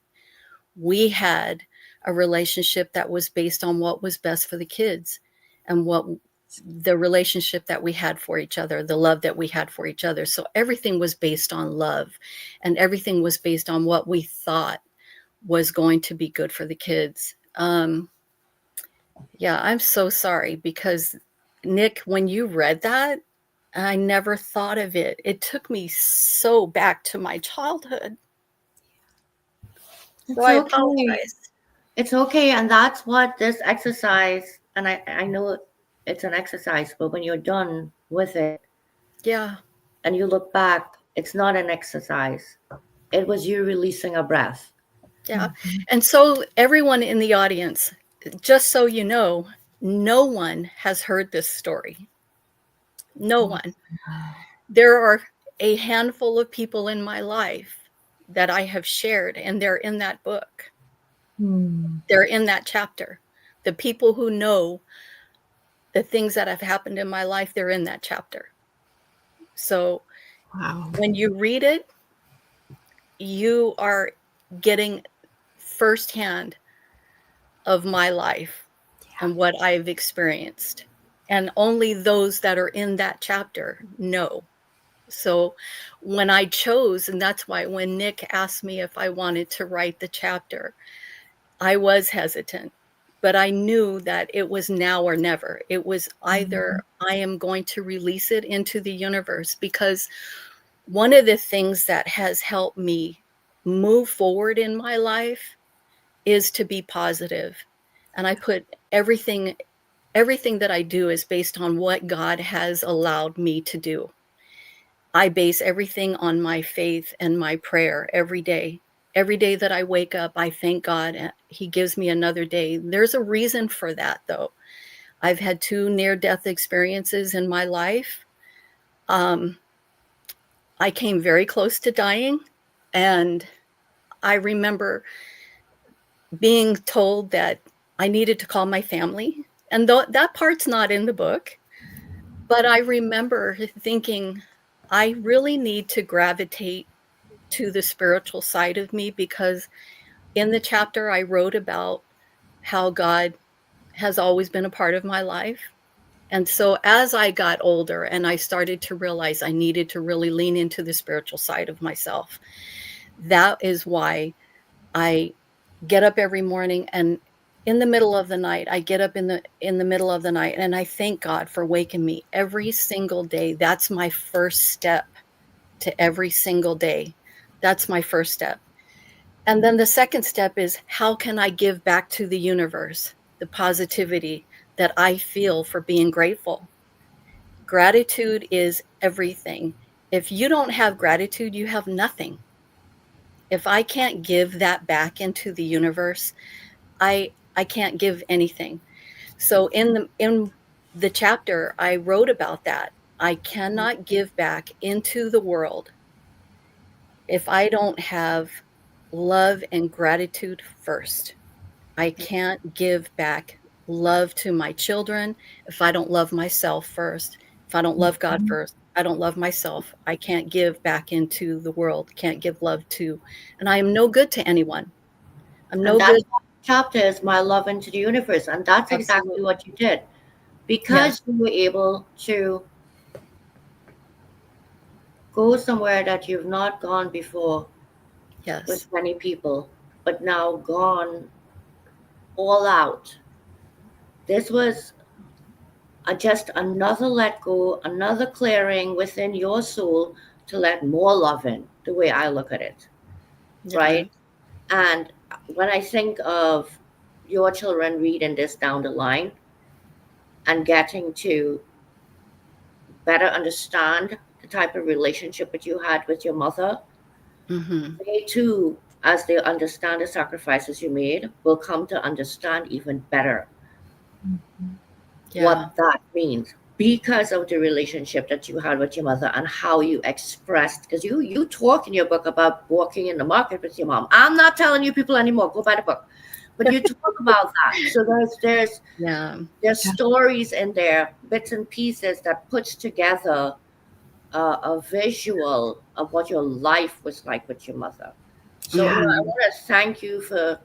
We had a relationship that was based on what was best for the kids, and what the relationship that we had for each other, the love that we had for each other. So everything was based on love, and everything was based on what we thought was going to be good for the kids. Yeah, I'm so sorry, because Nick, when you read that, I never thought of it. It took me so back to my childhood. So I It's okay. apologize. It's okay. And that's what this exercise, and I know it's an exercise, but when you're done with it Yeah. and you look back, it's not an exercise. It was you releasing a breath. Yeah. And so, everyone in the audience, just so you know, no one has heard this story. No one. There are a handful of people in my life that I have shared, and they're in that book. They're in that chapter. The people who know the things that have happened in my life, they're in that chapter. So Wow. when you read it, you are getting firsthand of my life and what I've experienced. And only those that are in that chapter know. So when I chose, and that's why when Nick asked me if I wanted to write the chapter, I was hesitant, but I knew that it was now or never. It was either I am going to release it into the universe, because one of the things that has helped me move forward in my life is to be positive. And I put everything that I do is based on what God has allowed me to do. I base everything on my faith and my prayer every day. Every day that I wake up, I thank God He gives me another day. There's a reason for that, though. I've had 2 near-death experiences in my life. I came very close to dying, and I remember being told that I needed to call my family, and that part's not in the book, but I remember thinking, I really need to gravitate to the spiritual side of me, because in the chapter I wrote about how God has always been a part of my life. And so as I got older and I started to realize I needed to really lean into the spiritual side of myself, that is why I get up every morning, and in the middle of the night, I get up in the middle of the night, and I thank God for waking me every single day. That's my first step to every single day. That's my first step. And then the second step is, how can I give back to the universe the positivity that I feel for being grateful? Gratitude is everything. If you don't have gratitude, you have nothing. If I can't give that back into the universe, I can't give anything. So in the chapter I wrote about that. I cannot give back into the world if I don't have love and gratitude first. I can't give back love to my children if I don't love myself first. If I don't love God first, I don't love myself. I can't give back into the world, can't give love to, and I am no good to anyone. I'm And no that's good. what the chapter is, my love into the universe. And that's exactly Absolutely. what you did. Yes. Because you were able to go somewhere that you've not gone before with Yes. many people, but now gone all out. This was just another let go, another clearing within your soul to let more love in, the way I look at it, Yeah. right? And when I think of your children reading this down the line and getting to better understand the type of relationship that you had with your mother, Mm-hmm. they too, as they understand the sacrifices you made, will come to understand even better Yeah. what that means. because of the relationship that you had with your mother and how you expressed, because you talk in your book about walking in the market with your mom. I'm not telling you people anymore, go buy the book, but you talk about that. So Yeah. there's stories in there, bits and pieces that puts together a visual of what your life was like with your mother. So Yeah. I want to thank you for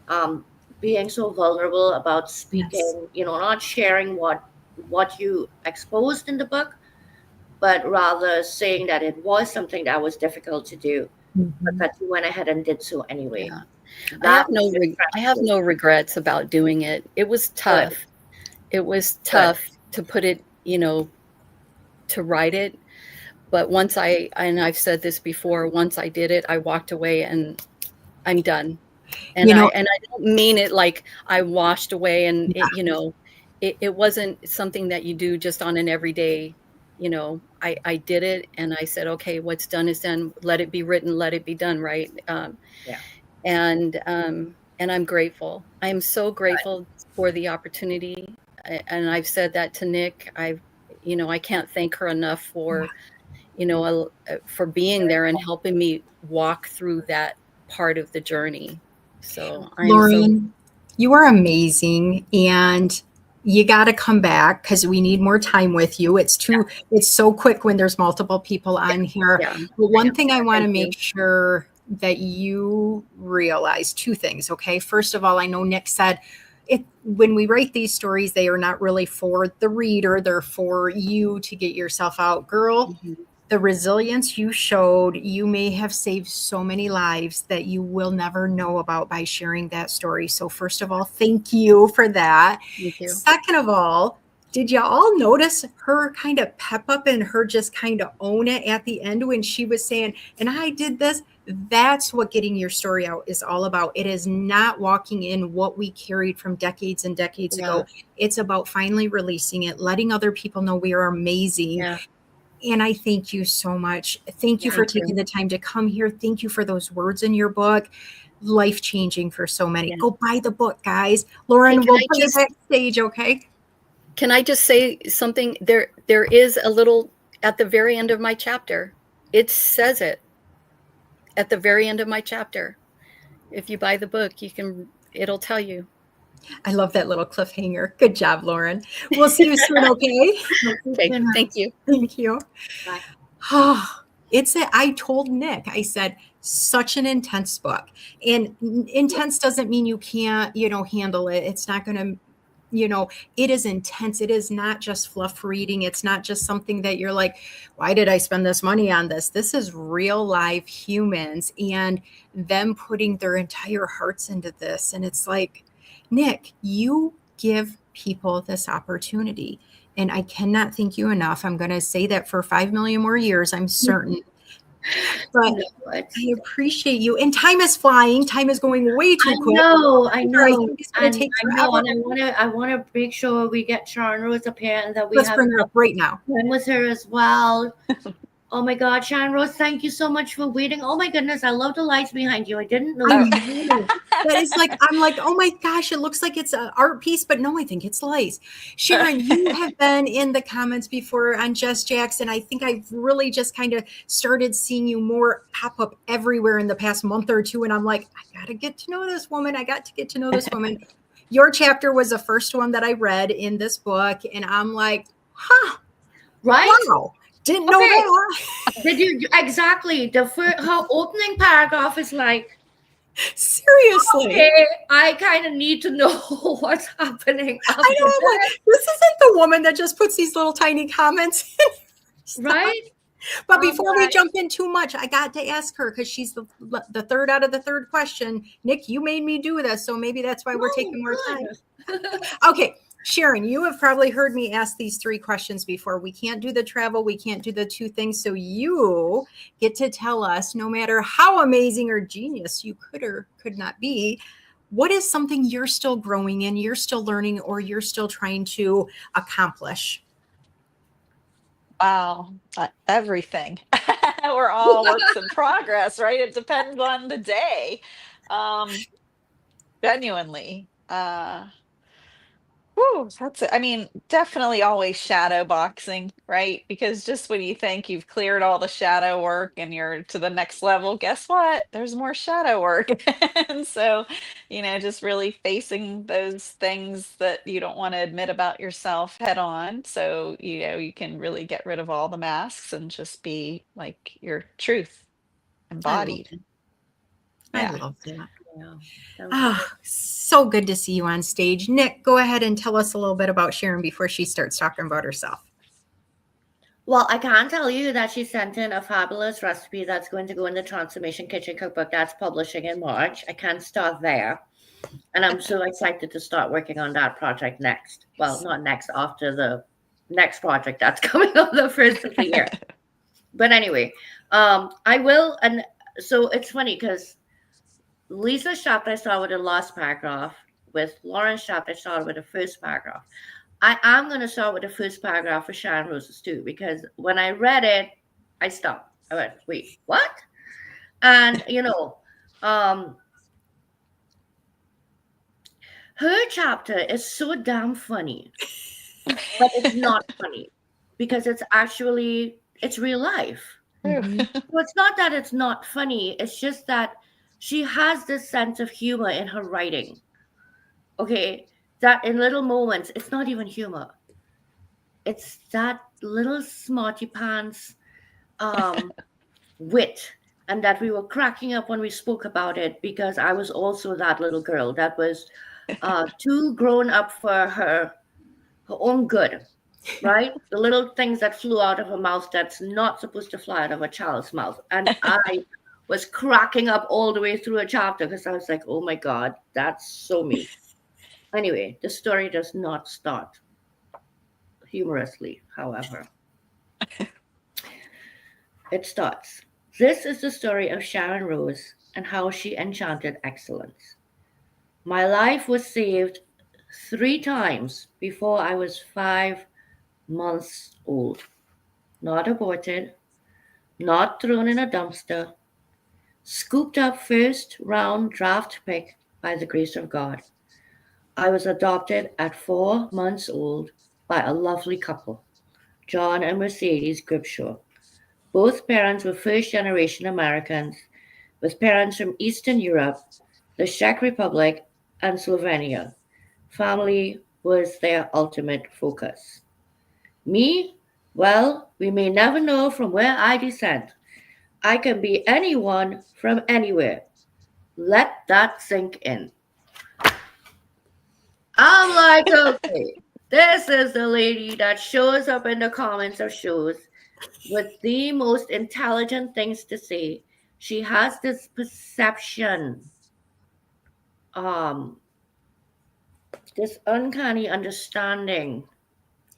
um, being so vulnerable about Yes. speaking, not sharing what you exposed in the book, but rather saying that it was something that was difficult to do, but Mhm. that you went ahead and did so anyway. Yeah. That was I have refreshing. no regrets about doing it. It was Good, tough. It was good. tough to put it, to write it. But and I've said this before, once I did it, I walked away and I'm done. And You know, I don't mean it like I washed away and yeah, it wasn't something that you do just on an everyday, I did it and I said, okay, what's done is done. Let it be written, let it be done. Right. Yeah, And I'm grateful. I'm so good. grateful for the opportunity. And I've said that to Nick. I can't thank her enough for being there and helping me walk through that part of the journey. So I'm so, Lauren, you are amazing, and you got to come back because we need more time with you. It's so quick when there's multiple people on here. yeah, But I know. one thing I want Thank to you. make sure that you realize two things, okay? First of all, I know Nick said it when we write these stories, they are not really for the reader, they're for you to get yourself out. Girl, Mhm. the resilience you showed, you may have saved so many lives that you will never know about by sharing that story. So, first of all, thank you for that. Thank you. Second of all, did you all notice her kind of pep up and her just kind of own it at the end when she was saying, and I did this? That's what getting your story out is all about. It is not walking in what we carried from decades and decades Yeah, ago. It's about finally releasing it, letting other people know we are amazing, yeah, and I thank you so much. Thank you Yeah. for thank taking you. the time to come here. Thank you for those words in your book. Life changing for so many. Yeah. Go buy the book, guys. Hey, Lauren, we'll put you backstage, okay? can I just say something? There is a little at the very end of my chapter. It says it at the very end of my chapter. If you buy the book, it'll tell you. I love that little cliffhanger. Good job, Lauren. We'll see you soon, okay? Okay, thank you. Thank you. Bye. Oh, I told Nick, I said, such an intense book. And intense doesn't mean you can't, handle it. It's not going to, it is intense. It is not just fluff reading. It's not just something that you're like, why did I spend this money on this? This is real live humans and them putting their entire hearts into this. And it's like, Nick, you give people this opportunity. And I cannot thank you enough. I'm going to say that for 5 million more years, I'm certain. But No, I appreciate you. And time is flying. Time is going way too quick. I I know, think it's going to and take I know, forever. and I wanna make sure we get Sharon Rose up here and that we Let's have bring her up right now. time with her as well. Oh my God, Sharon Rose, thank you so much for waiting. Oh my goodness, I love the lights behind you. I didn't know. I Oh. know. But it's like, I'm like, oh my gosh, it looks like it's an art piece, but no, I think it's lace. Sharon, you have been in the comments before on Just Jackson. I think I've really just kind of started seeing you more pop up everywhere in the past month or two. And I'm like, I got to get to know this woman. I got to get to know this woman. Your chapter was the first one that I read in this book. And I'm like, huh, Right? wow, didn't know Okay. that. Did you exactly her opening paragraph is like, Seriously. okay, I kind of need to know what's happening after I know. I'm that, like, this isn't the woman that just puts these little tiny comments in. right? But Oh before we my, jump in too much, I got to ask her because she's the third out of the third question. Nick, you made me do this, so maybe that's why we're taking more time. Okay, Sharon, you have probably heard me ask these three questions before. We can't do the travel, we can't do the two things. So you get to tell us, no matter how amazing or genius you could or could not be, what is something you're still growing in, you're still learning, or you're still trying to accomplish? Wow, everything. We're all works in progress, right? It depends on the day. Um, Genuinely. Whew, that's it. I mean, definitely always shadow boxing, right? Because just when you think you've cleared all the shadow work and you're to the next level, guess what? There's more shadow work. And so, just really facing those things that you don't want to admit about yourself head on. So, you can really get rid of all the masks and just be like your truth I love embodied. it. I Yeah. love that. Yeah, that was Ah, good. so good to see you on stage. Nick, go ahead and tell us a little bit about Sharon before she starts talking about herself. Well, I can tell you that she sent in a fabulous recipe that's going to go in the Transformation Kitchen Cookbook that's publishing in March. I can't start there. And I'm so excited to start working on that project next. Well, not next, after the next project that's coming on the first of the year. But anyway, I will. And so it's funny because Lisa's chapter I started with the last paragraph. With Lauren's chapter, I started with the first paragraph. I am going to start with the first paragraph for Sharon Roses too, because when I read it, I stopped. I went, wait, what? And, um, her chapter is so damn funny, but it's not funny because it's real life. Mhm. So it's not that it's not funny, it's just that she has this sense of humor in her writing. Okay. That in little moments, it's not even humor. It's that little smarty pants wit, and that we were cracking up when we spoke about it because I was also that little girl that was too grown up for her own good, right? The little things that flew out of her mouth that's not supposed to fly out of a child's mouth. And I was cracking up all the way through a chapter because I was like, oh my God, that's so me. Anyway, the story does not start humorously, however. It starts. This is the story of Sharon Rose and how she enchanted excellence. My life was saved 3 times before I was 5 months old. Not aborted, not thrown in a dumpster, scooped up first round draft pick by the grace of God. I was adopted at 4 months old by a lovely couple, John and Mercedes Gripshaw. Both parents were first generation Americans with parents from Eastern Europe, the Czech Republic, and Slovenia. Family was their ultimate focus. Me? Well, we may never know from where I descend. I can be anyone from anywhere. Let that sink in. I'm like, okay, this is the lady that shows up in the comments of shows with the most intelligent things to say. She has this perception, um, this uncanny understanding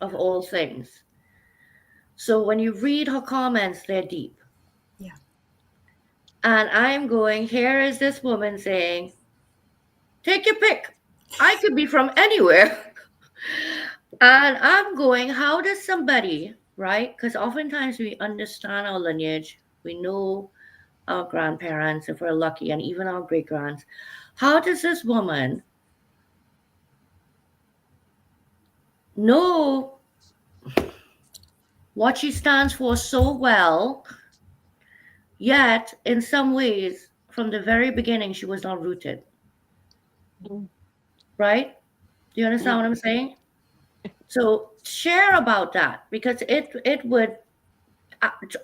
of all things. So when you read her comments, they're deep. Yeah. And I'm going, here is this woman saying, take your pick. I could be from anywhere. And I'm going, how does somebody, right? Because oftentimes we understand our lineage, we know our grandparents, if we're lucky, and even our great grands. How does this woman know what she stands for so well, yet in some ways, from the very beginning, she was not rooted, Mm, right? Do you understand mm. what I'm saying? So share about that because it would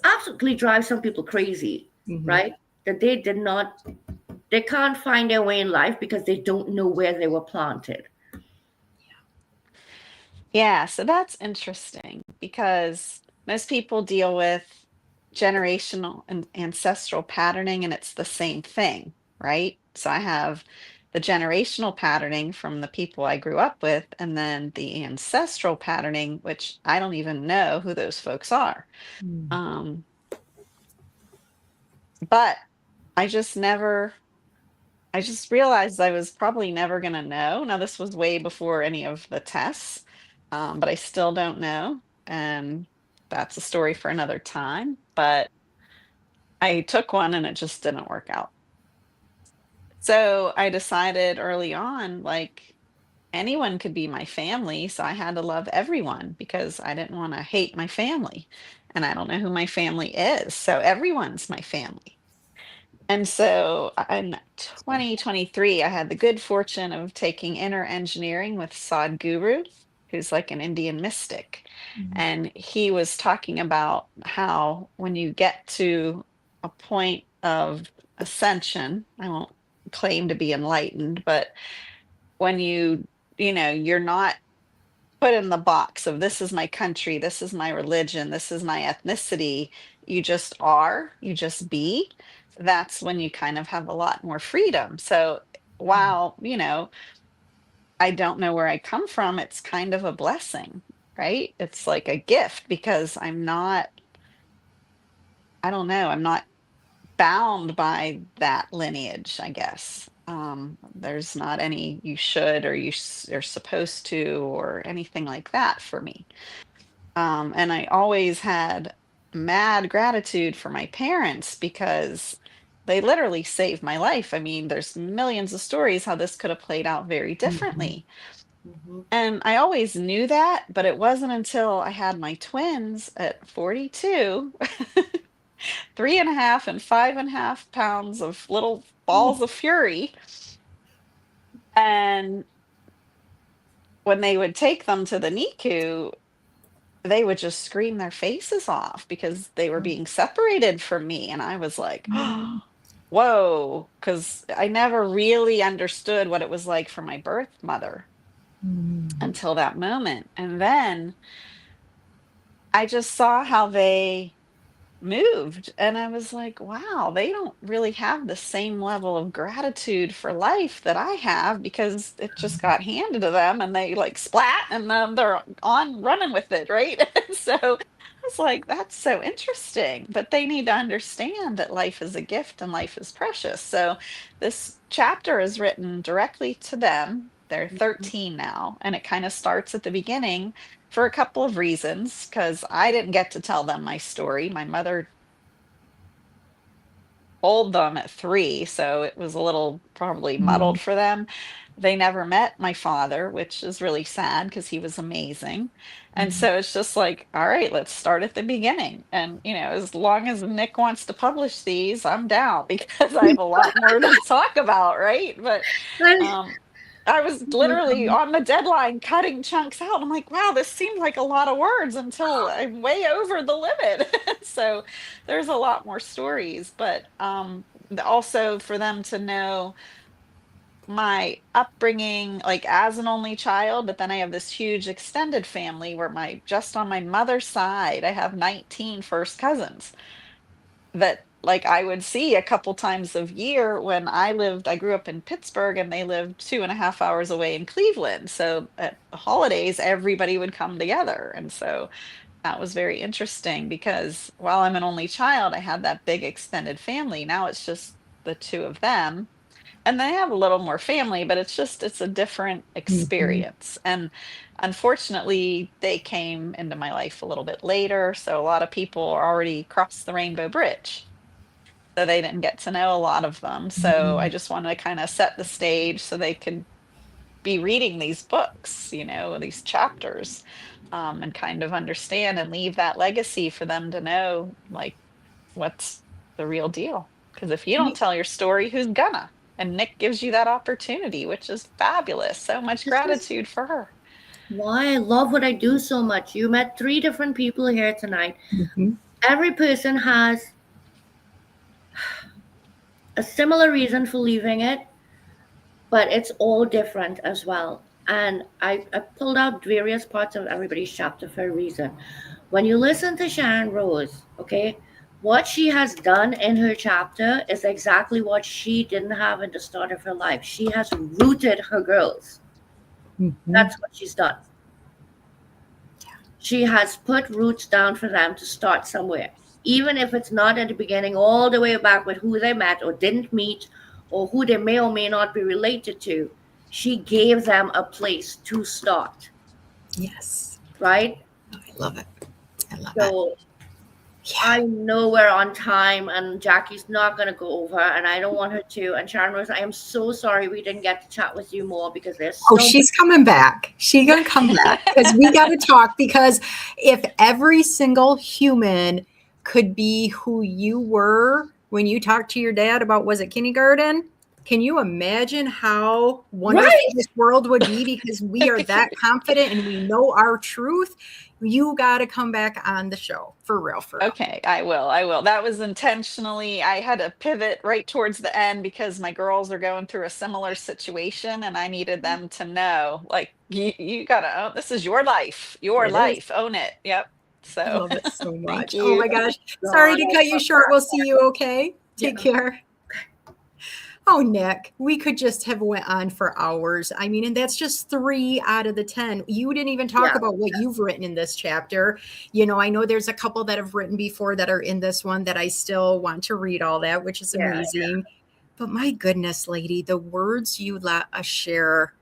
absolutely drive some people crazy, Mhm. right? That they can't find their way in life because they don't know where they were planted. Yeah, so that's interesting because most people deal with generational and ancestral patterning, and it's the same thing, right? So I have the generational patterning from the people I grew up with, and then the ancestral patterning, which I don't even know who those folks are. Mm. Um, but I just never I just realized I was probably never going to know. Now, this was way before any of the tests, but I still don't know. And that's a story for another time. But I took one and it just didn't work out. So I decided early on, like, anyone could be my family, so I had to love everyone because I didn't want to hate my family. And I don't know who my family is, so everyone's my family. And so in 2023, I had the good fortune of taking inner engineering with Sadhguru, who's like an Indian mystic. And he was talking about how when you get to a point of ascension, I won't claim to be enlightened, but when you're not put in the box of this is my country, this is my religion, this is my ethnicity. You just are, you just be. That's when you kind of have a lot more freedom. So while, I don't know where I come from, it's kind of a blessing, right? It's like a gift because I don't know, I'm not bound by that lineage, I guess. There's not any you should or you're supposed to or anything like that for me. And I always had mad gratitude for my parents because they literally saved my life. I mean, there's millions of stories how this could have played out very differently. Mhm. And I always knew that, but it wasn't until I had my twins at 42, 3.5 and 5.5 pounds of little balls of fury. And when they would take them to the NICU, they would just scream their faces off because they were being separated from me. And I was like, whoa, because I never really understood what it was like for my birth mother until that moment. And then I just saw how they moved and I was like, wow, they don't really have the same level of gratitude for life that I have because it just got handed to them and they like splat and then they're on running with it, right? So I was like, that's so interesting, but they need to understand that life is a gift and life is precious. So this chapter is written directly to them. They're 13 now, and it kind of starts at the beginning for a couple of reasons because I didn't get to tell them my story. My mother told them at 3, so it was a little probably muddled for them. They never met my father, which is really sad because he was amazing. And so it's just like, all right, let's start at the beginning. And, as long as Nick wants to publish these, I'm down because I have a lot more to talk about, right? But um, I was literally on the deadline cutting chunks out. I'm like, wow, this seemed like a lot of words until I'm way over the limit. So there's a lot more stories, but also for them to know my upbringing, like as an only child, but then I have this huge extended family where just on my mother's side, I have 19 first cousins that like I would see a couple times a year when I grew up in Pittsburgh and they lived 2.5 hours away in Cleveland. So at the holidays, everybody would come together. And so that was very interesting because while I'm an only child, I had that big extended family. Now it's just the two of them. And they have a little more family, but it's a different experience. And unfortunately, they came into my life a little bit later. So a lot of people already crossed the Rainbow Bridge. So they didn't get to know a lot of them. So I just wanted to kind of set the stage so they could be reading these books, these chapters, and kind of understand and leave that legacy for them to know, like, what's the real deal. Because if you don't tell your story, who's gonna? And Nick gives you that opportunity, which is fabulous. So much This is gratitude for her. why I love what I do so much. You met 3 different people here tonight. Every person has a similar reason for leaving it, but it's all different as well. And I pulled out various parts of everybody's chapter for a reason. When you listen to Sharon Rose, okay, what she has done in her chapter is exactly what she didn't have in the start of her life. She has rooted her girls. That's what she's done. She has put roots down for them to start somewhere, even if it's not at the beginning, all the way back with who they met or didn't meet, or who they may or may not be related to. She gave them a place to start. Yes. Right? I love it. I love it. So I know we're on time and Jackie's not going to go over and I don't want her to. And Sharon Rose, I am so sorry we didn't get to chat with you more because there's Oh, so she's coming back. She's going to come back because we got to talk. Because if every single human could be who you were when you talked to your dad about, was it kindergarten? Can you imagine how wonderful Right. this world would be? Because we are that confident and we know our truth. You got to come back on the show for real, for real. Okay, I will. That was intentionally, I had to pivot right towards the end because my girls are going through a similar situation and I needed them to know, like, you gotta own, this is your life, It is. own it. Yep. I So love it so thank much. Oh you. my gosh. Sorry God, to I cut you love short. that. We'll see you. Okay. Take Yeah. care. Oh, Nick, we could just have went on for hours. I mean, and that's just 3 out of the 10. You didn't even talk Yeah. about what you've written in this chapter. You know, I know there's a couple that have written before that are in this one that I still want to read all that, which is Yeah, amazing. But my goodness, lady, the words you let us share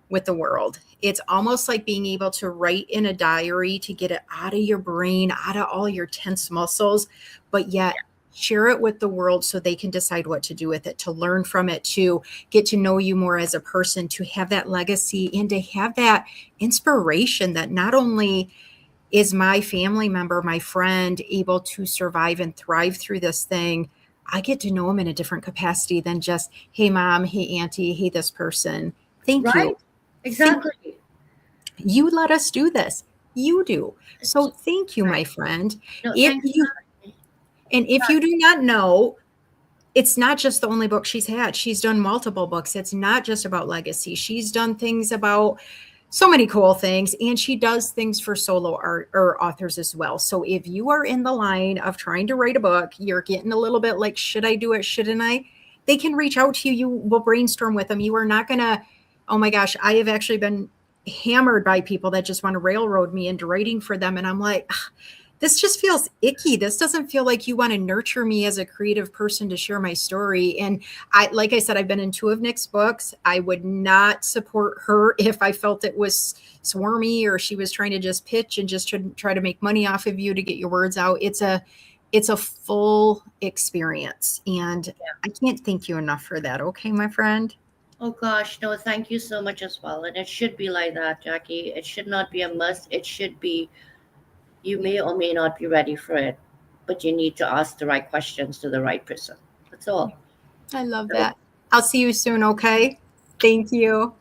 with the world. It's almost like being able to write in a diary to get it out of your brain, out of all your tense muscles, but yet share it with the world so they can decide what to do with it, to learn from it, to get to know you more as a person, to have that legacy and to have that inspiration that not only is my family member, my friend, able to survive and thrive through this thing, I get to know them in a different capacity than just, hey, mom, hey, auntie, hey, this person. Thank right. you. Exactly. You let us do this. You do. So thank you, my friend. No, If thanks. you and if you do not know, it's not just the only book she's had. She's done multiple books. It's not just about legacy. She's done things about so many cool things, and she does things for solo art or authors as well. So if you are in the line of trying to write a book, you're getting a little bit like, should I do it? Shouldn't I? They can reach out to you. You will brainstorm with them. You are not going to, oh my gosh, I have actually been hammered by people that just want to railroad me into writing for them. And I'm like, this just feels icky. This doesn't feel like you want to nurture me as a creative person to share my story. And like I said, I've been in 2 of Nick's books. I would not support her if I felt it was swarmy or she was trying to just pitch and just try to make money off of you to get your words out. It's a full experience. And I can't thank you enough for that. Okay, my friend. Oh gosh, no, thank you so much as well. And it should be like that, Jackie. It should not be a must. It should be, you may or may not be ready for it, but you need to ask the right questions to the right person. That's all. I love that. I'll see you soon. Okay. Thank you.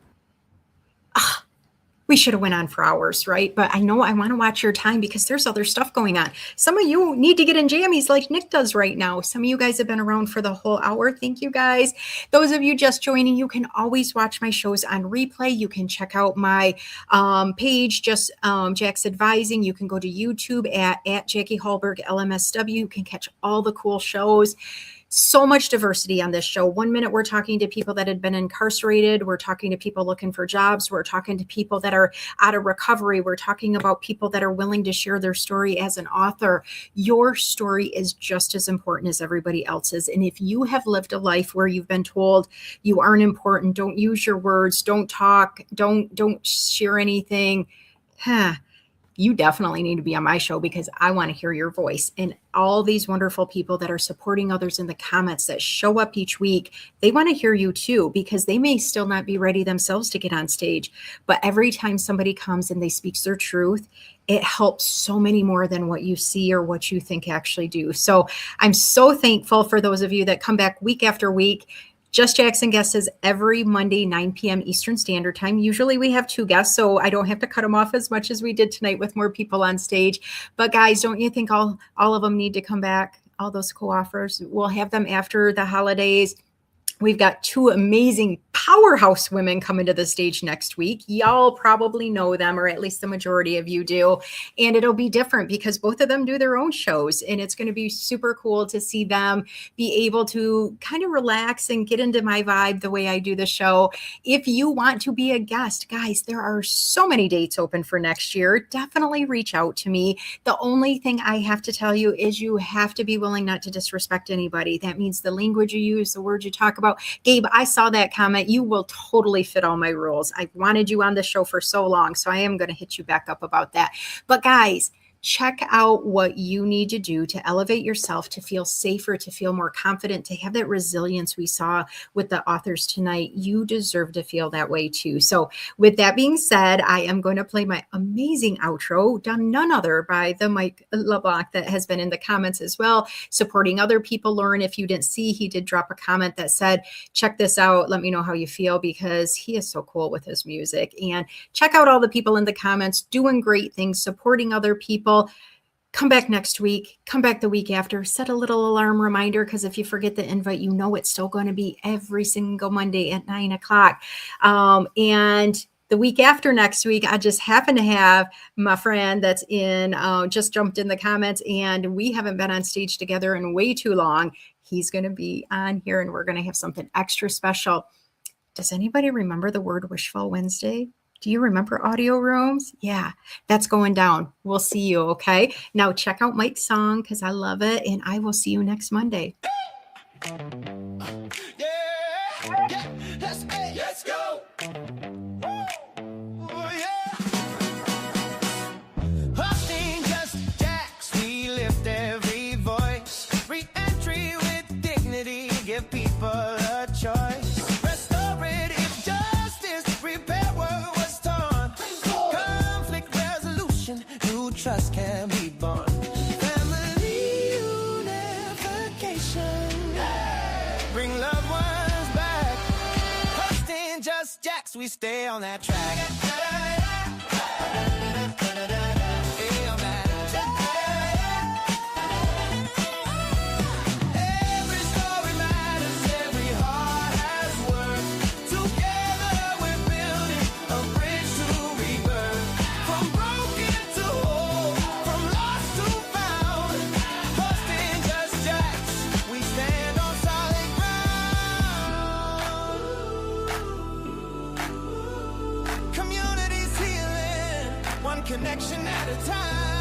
We should have went on for hours, right? But I know I want to watch your time because there's other stuff going on. Some of you need to get in jammies like Nick does right now. Some of you guys have been around for the whole hour. Thank you guys. Those of you just joining, you can always watch my shows on replay. You can check out my page, just Jack's Advising. You can go to YouTube at Jackie Hallberg LMSW. You can catch all the cool shows. So much diversity on this show. 1 minute we're talking to people that had been incarcerated. We're talking to people looking for jobs. We're talking to people that are out of recovery. We're talking about people that are willing to share their story as an author. Your story is just as important as everybody else's. And if you have lived a life where you've been told you aren't important, don't use your words, don't talk, don't share anything, you definitely need to be on my show because I want to hear your voice. And all these wonderful people that are supporting others in the comments that show up each week, they want to hear you too, because they may still not be ready themselves to get on stage. But every time somebody comes and they speak their truth, it helps so many more than what you see or what you think actually do. So I'm so thankful for those of you that come back week after week. Just Jackson Guests is every Monday, 9 p.m. Eastern Standard Time. Usually we have 2 guests, so I don't have to cut them off as much as we did tonight with more people on stage. But guys, don't you think all of them need to come back? All those co-authors. We'll have them after the holidays. We've got 2 amazing powerhouse women coming to the stage next week. Y'all probably know them, or at least the majority of you do. And it'll be different because both of them do their own shows. And it's going to be super cool to see them be able to kind of relax and get into my vibe the way I do the show. If you want to be a guest, guys, there are so many dates open for next year. Definitely reach out to me. The only thing I have to tell you is you have to be willing not to disrespect anybody. That means the language you use, the words you talk about. Gabe, I saw that comment. You will totally fit all my rules. I've wanted you on the show for so long, so I am going to hit you back up about that. But guys, check out what you need to do to elevate yourself, to feel safer, to feel more confident, to have that resilience we saw with the authors tonight. You deserve to feel that way too. So with that being said, I am going to play my amazing outro, done none other by the Mike LeBlanc that has been in the comments as well, supporting other people learn. If you didn't see, he did drop a comment that said, check this out. Let me know how you feel, because he is so cool with his music. And check out all the people in the comments doing great things, supporting other people. Come back next week. Come back the week after. Set a little alarm reminder, because if you forget the invite, you know it's still going to be every single Monday at 9 o'clock. And the week after next week, I just happen to have my friend that's in, just jumped in the comments, and we haven't been on stage together in way too long. He's going to be on here, and we're going to have something extra special. Does anybody remember the word Wishful Wednesday? Do you remember audio rooms? Yeah, that's going down. We'll see you, okay? Now check out Mike's song, because I love it, and I will see you next Monday. Yeah, let's go. Oh, yeah. Hosting just jacks, we lift every voice. Re-entry with dignity, give people a choice. Restorative justice, repair what was torn. Conflict resolution, new trust can be born. Family unification, bring loved ones back. Hosting just jacks, we stay on that track. Hey, on that track. Every story matters, every heart has worth. Together we're building a bridge to rebirth. From broken to whole, from lost to found. Hosting just jacks, we stand on solid ground. Communities healing, one connection at a time.